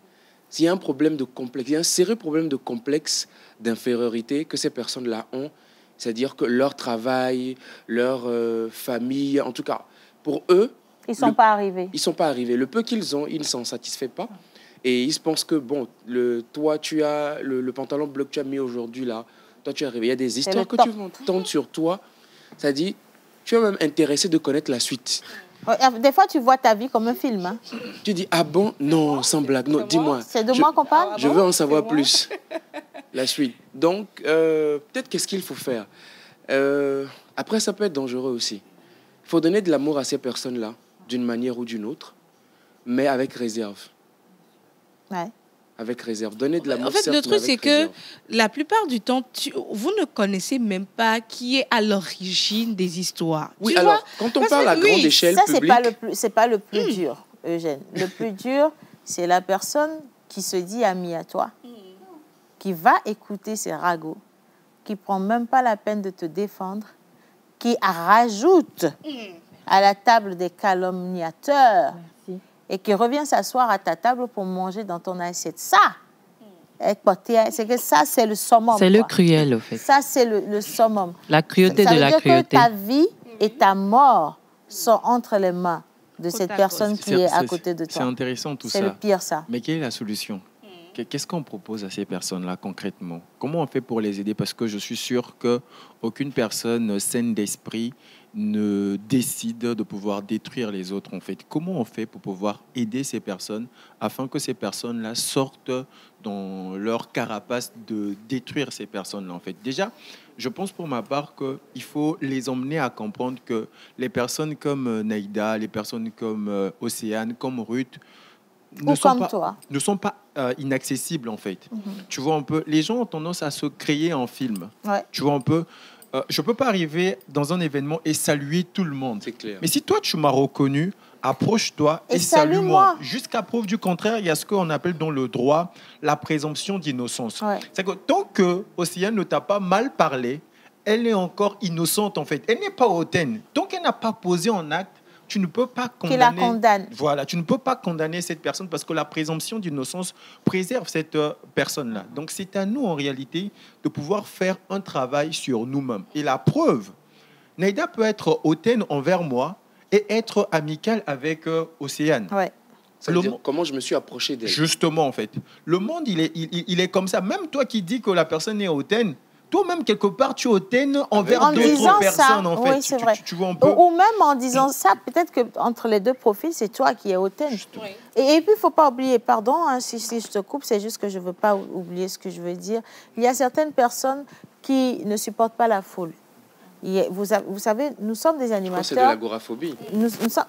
S'il y a un problème de complexe, il y a un sérieux problème de complexe d'infériorité que ces personnes-là ont, c'est-à-dire que leur travail, leur famille, en tout cas, pour eux... Ils ne sont pas arrivés. Ils ne sont pas arrivés. Le peu qu'ils ont, ils ne s'en satisfont pas. Et ils se pensent que, bon, toi, tu as le pantalon bleu que tu as mis aujourd'hui, là, toi, tu es arrivé. Il y a des histoires que tu vas entendre sur toi. Ça dit, tu es même intéressé de connaître la suite. Des fois, tu vois ta vie comme un film. Hein? Tu dis, ah bon? Non, sans blague. Non, dis-moi. C'est de moi qu'on parle? Je veux en savoir plus. La suite. Donc, peut-être qu'est-ce qu'il faut faire? Après, ça peut être dangereux aussi. Il faut donner de l'amour à ces personnes-là, d'une manière ou d'une autre, mais avec réserve. Ouais. Avec réserve. Donner de l'amour. En fait, le truc, c'est que la plupart du temps, vous ne connaissez même pas qui est à l'origine des histoires. Oui, tu alors, quand on parle à grande échelle publique... Ça, c'est pas le plus dur, Eugène. Le plus dur, c'est la personne qui se dit amie à toi, qui va écouter ces ragots, qui ne prend même pas la peine de te défendre, qui rajoute à la table des calomniateurs. Merci. Et qui revient s'asseoir à ta table pour manger dans ton assiette. Ça, c'est que ça, c'est le summum. C'est le cruel, au fait. Ça, c'est le summum. La cruauté de la cruauté. Ça veut dire que ta vie et ta mort sont entre les mains de cette personne qui est à côté de toi. C'est intéressant tout ça. C'est le pire, ça. Mais quelle est la solution? Qu'est-ce qu'on propose à ces personnes-là concrètement? Comment on fait pour les aider? Parce que je suis sûr qu'aucune personne saine d'esprit ne décide de pouvoir détruire les autres, en fait. Comment on fait pour pouvoir aider ces personnes afin que ces personnes-là sortent dans leur carapace de détruire ces personnes-là, en fait? Déjà, je pense pour ma part qu'il faut les emmener à comprendre que les personnes comme Naïda, les personnes comme Océane, comme Ruth, ne sont pas inaccessibles, en fait. Tu vois, les gens ont tendance à se créer en film. Ouais. Tu vois, je ne peux pas arriver dans un événement et saluer tout le monde. C'est clair. Mais si toi, tu m'as reconnu approche-toi et salue-moi. Jusqu'à preuve du contraire, il y a ce qu'on appelle dans le droit la présomption d'innocence. Ouais. C'est que tant que Océane ne t'a pas mal parlé, elle est encore innocente en fait. Elle n'est pas hautaine. Tant qu'elle n'a pas posé en acte, tu ne peux pas condamner. Qui la condamne. Voilà, tu ne peux pas condamner cette personne parce que la présomption d'innocence préserve cette personne-là. Donc c'est à nous en réalité de pouvoir faire un travail sur nous-mêmes. Et la preuve, Naïda peut être hautaine envers moi et être amicale avec Océane. Ouais. Ça veut dire comment je me suis approché d'elle. Justement, en fait. Le monde, il est comme ça. Même toi qui dis que la personne est hautaine, toi-même, quelque part, tu es hautaine envers d'autres personnes, en fait. Oui, c'est vrai. Tu vois un peu. Ou même en disant ça, peut-être qu'entre les deux profils, c'est toi qui es hautaine. Oui. Et puis, il ne faut pas oublier, pardon, hein, si je te coupe, c'est juste que je ne veux pas oublier ce que je veux dire. Il y a certaines personnes qui ne supportent pas la foule. Vous savez, nous sommes des animateurs. C'est de l'agoraphobie.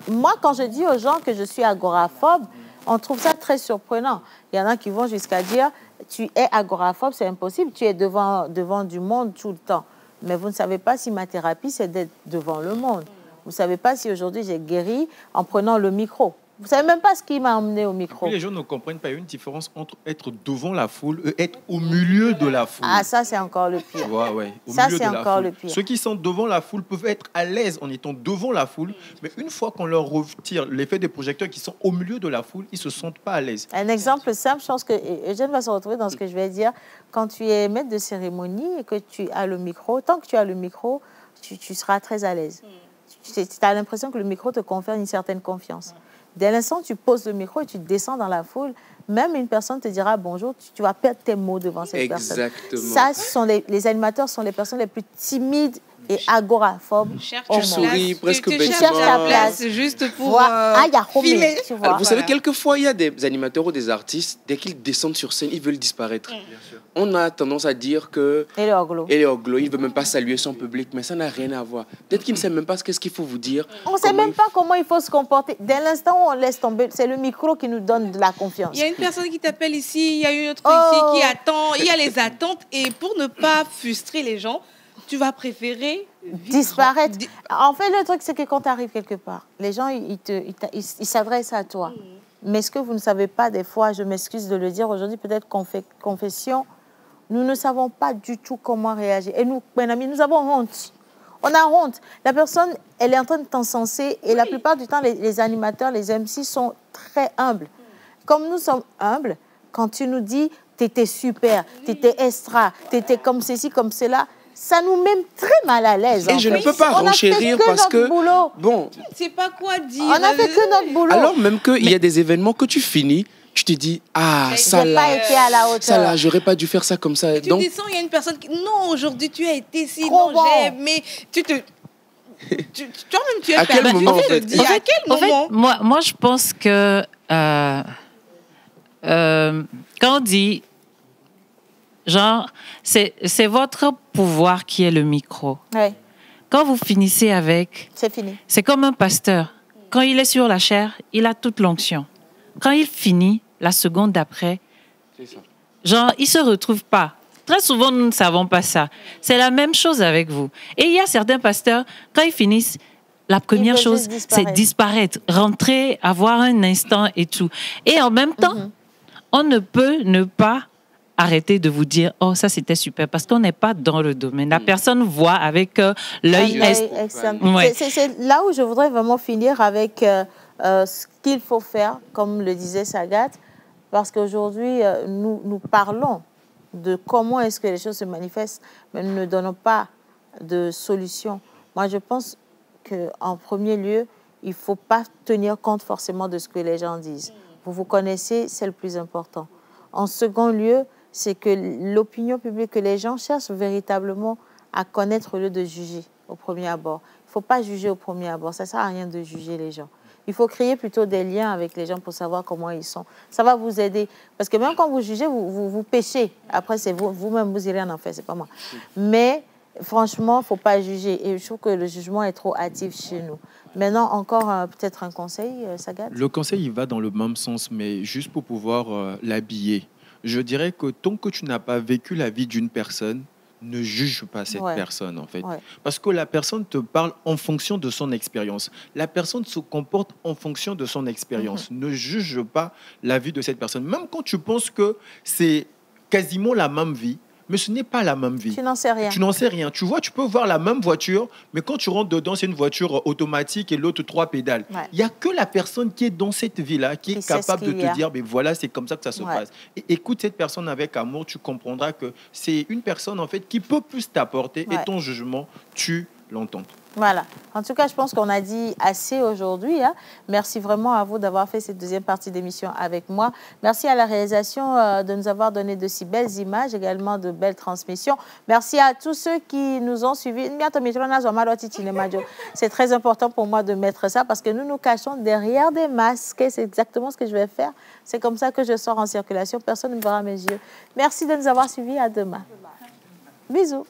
Moi, quand je dis aux gens que je suis agoraphobe, on trouve ça très surprenant. Il y en a qui vont jusqu'à dire tu es agoraphobe, c'est impossible, tu es devant du monde tout le temps. Mais vous ne savez pas si ma thérapie, c'est d'être devant le monde. Vous ne savez pas si aujourd'hui j'ai guéri en prenant le micro. Vous ne savez même pas ce qui m'a emmené au micro. Et puis les gens ne comprennent pas. Il y a une différence entre être devant la foule et être au milieu de la foule. Ah, ça, c'est encore le pire. Ouais. Ça, c'est encore le pire. Ceux qui sont devant la foule peuvent être à l'aise en étant devant la foule, mais une fois qu'on leur retire l'effet des projecteurs qui sont au milieu de la foule, ils ne se sentent pas à l'aise. Un exemple simple, je pense que Eugène va se retrouver dans ce que je vais dire. Quand tu es maître de cérémonie et que tu as le micro, tant que tu as le micro, tu seras très à l'aise. Tu as l'impression que le micro te confère une certaine confiance. Dès l'instant où tu poses le micro et tu descends dans la foule, même une personne te dira bonjour, tu vas perdre tes mots devant cette personne. Exactement. Ça, les animateurs sont les personnes les plus timides et agoraphobes. Tu souris presque bêtement. Tu cherches ta place. Juste pour filer. Vous savez, quelquefois, il y a des animateurs ou des artistes, dès qu'ils descendent sur scène, ils veulent disparaître. On a tendance à dire que... Et le oglo. Il ne veut même pas saluer son public, mais ça n'a rien à voir. Peut-être qu'il ne sait même pas ce qu'il faut vous dire. On ne sait même pas comment il faut se comporter. Dès l'instant où on laisse tomber, c'est le micro qui nous donne de la confiance. Il y a une personne qui t'appelle ici, il y a une autre ici qui attend, il y a les attentes. Et pour ne pas frustrer les gens, tu vas préférer disparaître. En fait, le truc, c'est que quand tu arrives quelque part, les gens, ils s'adressent à toi. Mais ce que vous ne savez pas, des fois, je m'excuse de le dire aujourd'hui, peut-être confession, nous ne savons pas du tout comment réagir. Et nous, mes amis, nous avons honte. On a honte. La personne, elle est en train de t'encenser. Et la plupart du temps, les animateurs, les MC sont très humbles. Comme nous sommes humbles, quand tu nous dis « t'étais super, t'étais extra, t'étais comme ceci, comme cela », ça nous met très mal à l'aise. Et je ne peux pas renchérir parce que... Bon, tu ne sais pas quoi dire. On a fait que notre boulot. Alors même qu'il y a des événements que tu finis, tu te dis, ah, ça là, pas été à la hauteur. Ça là, j'aurais pas dû faire ça comme ça. Tu descends, il y a une personne qui... Non, aujourd'hui, tu as été si... Trop non, bon. j'ai aimé. Toi-même, tu es à quel moment, en fait? À quel moment? Moi, je pense que... quand on dit... Genre, c'est votre pouvoir qui est le micro. Ouais. Quand vous finissez avec... C'est fini. C'est comme un pasteur. Quand il est sur la chair, il a toute l'onction. Quand il finit, la seconde d'après, genre, il ne se retrouve pas. Très souvent, nous ne savons pas ça. C'est la même chose avec vous. Et il y a certains pasteurs, quand ils finissent, la première chose, c'est disparaître, rentrer, avoir un instant et tout. Et en même temps, on ne peut ne pas arrêter de vous dire « Oh, ça, c'était super » parce qu'on n'est pas dans le domaine. La personne voit avec l'œil... Ouais. C'est là où je voudrais vraiment finir avec ce qu'il faut faire, comme le disait Sagat, parce qu'aujourd'hui, nous parlons de comment est-ce que les choses se manifestent, mais nous ne donnons pas de solution. Moi, je pense qu'en premier lieu, il ne faut pas tenir compte forcément de ce que les gens disent. Vous vous connaissez, c'est le plus important. En second lieu, c'est que l'opinion publique, que les gens cherchent véritablement à connaître au lieu de juger au premier abord. Il ne faut pas juger au premier abord, ça ne sert à rien de juger les gens. Il faut créer plutôt des liens avec les gens pour savoir comment ils sont. Ça va vous aider. Parce que même quand vous jugez, vous péchez. Après, c'est vous-même, vous irez en enfer, c'est pas moi. Mais franchement, il ne faut pas juger. Et je trouve que le jugement est trop hâtif chez nous. Maintenant, encore peut-être un conseil, Sagat? Le conseil, il va dans le même sens, mais juste pour pouvoir l'habiller. Je dirais que tant que tu n'as pas vécu la vie d'une personne, ne juge pas cette Ouais. personne, en fait. Ouais. Parce que la personne te parle en fonction de son expérience. La personne se comporte en fonction de son expérience. Ne juge pas la vie de cette personne. Même quand tu penses que c'est quasiment la même vie, mais ce n'est pas la même vie. Tu n'en sais rien. Tu n'en sais rien. Tu vois, tu peux voir la même voiture, mais quand tu rentres dedans, c'est une voiture automatique et l'autre 3 pédales. Ouais. Il n'y a que la personne qui est dans cette vie-là qui Qui est sait ce capable de qu'il y a. te dire, mais voilà, c'est comme ça que ça se Ouais. passe. Et écoute cette personne avec amour, tu comprendras que c'est une personne en fait qui peut plus t'apporter Ouais. et ton jugement, tu l'entends. Voilà. En tout cas, je pense qu'on a dit assez aujourd'hui, hein. Merci vraiment à vous d'avoir fait cette deuxième partie d'émission avec moi. Merci à la réalisation de nous avoir donné de si belles images, également de belles transmissions. Merci à tous ceux qui nous ont suivis. C'est très important pour moi de mettre ça parce que nous nous cachons derrière des masques. C'est exactement ce que je vais faire. C'est comme ça que je sors en circulation. Personne ne verra mes yeux. Merci de nous avoir suivis. À demain. Bisous.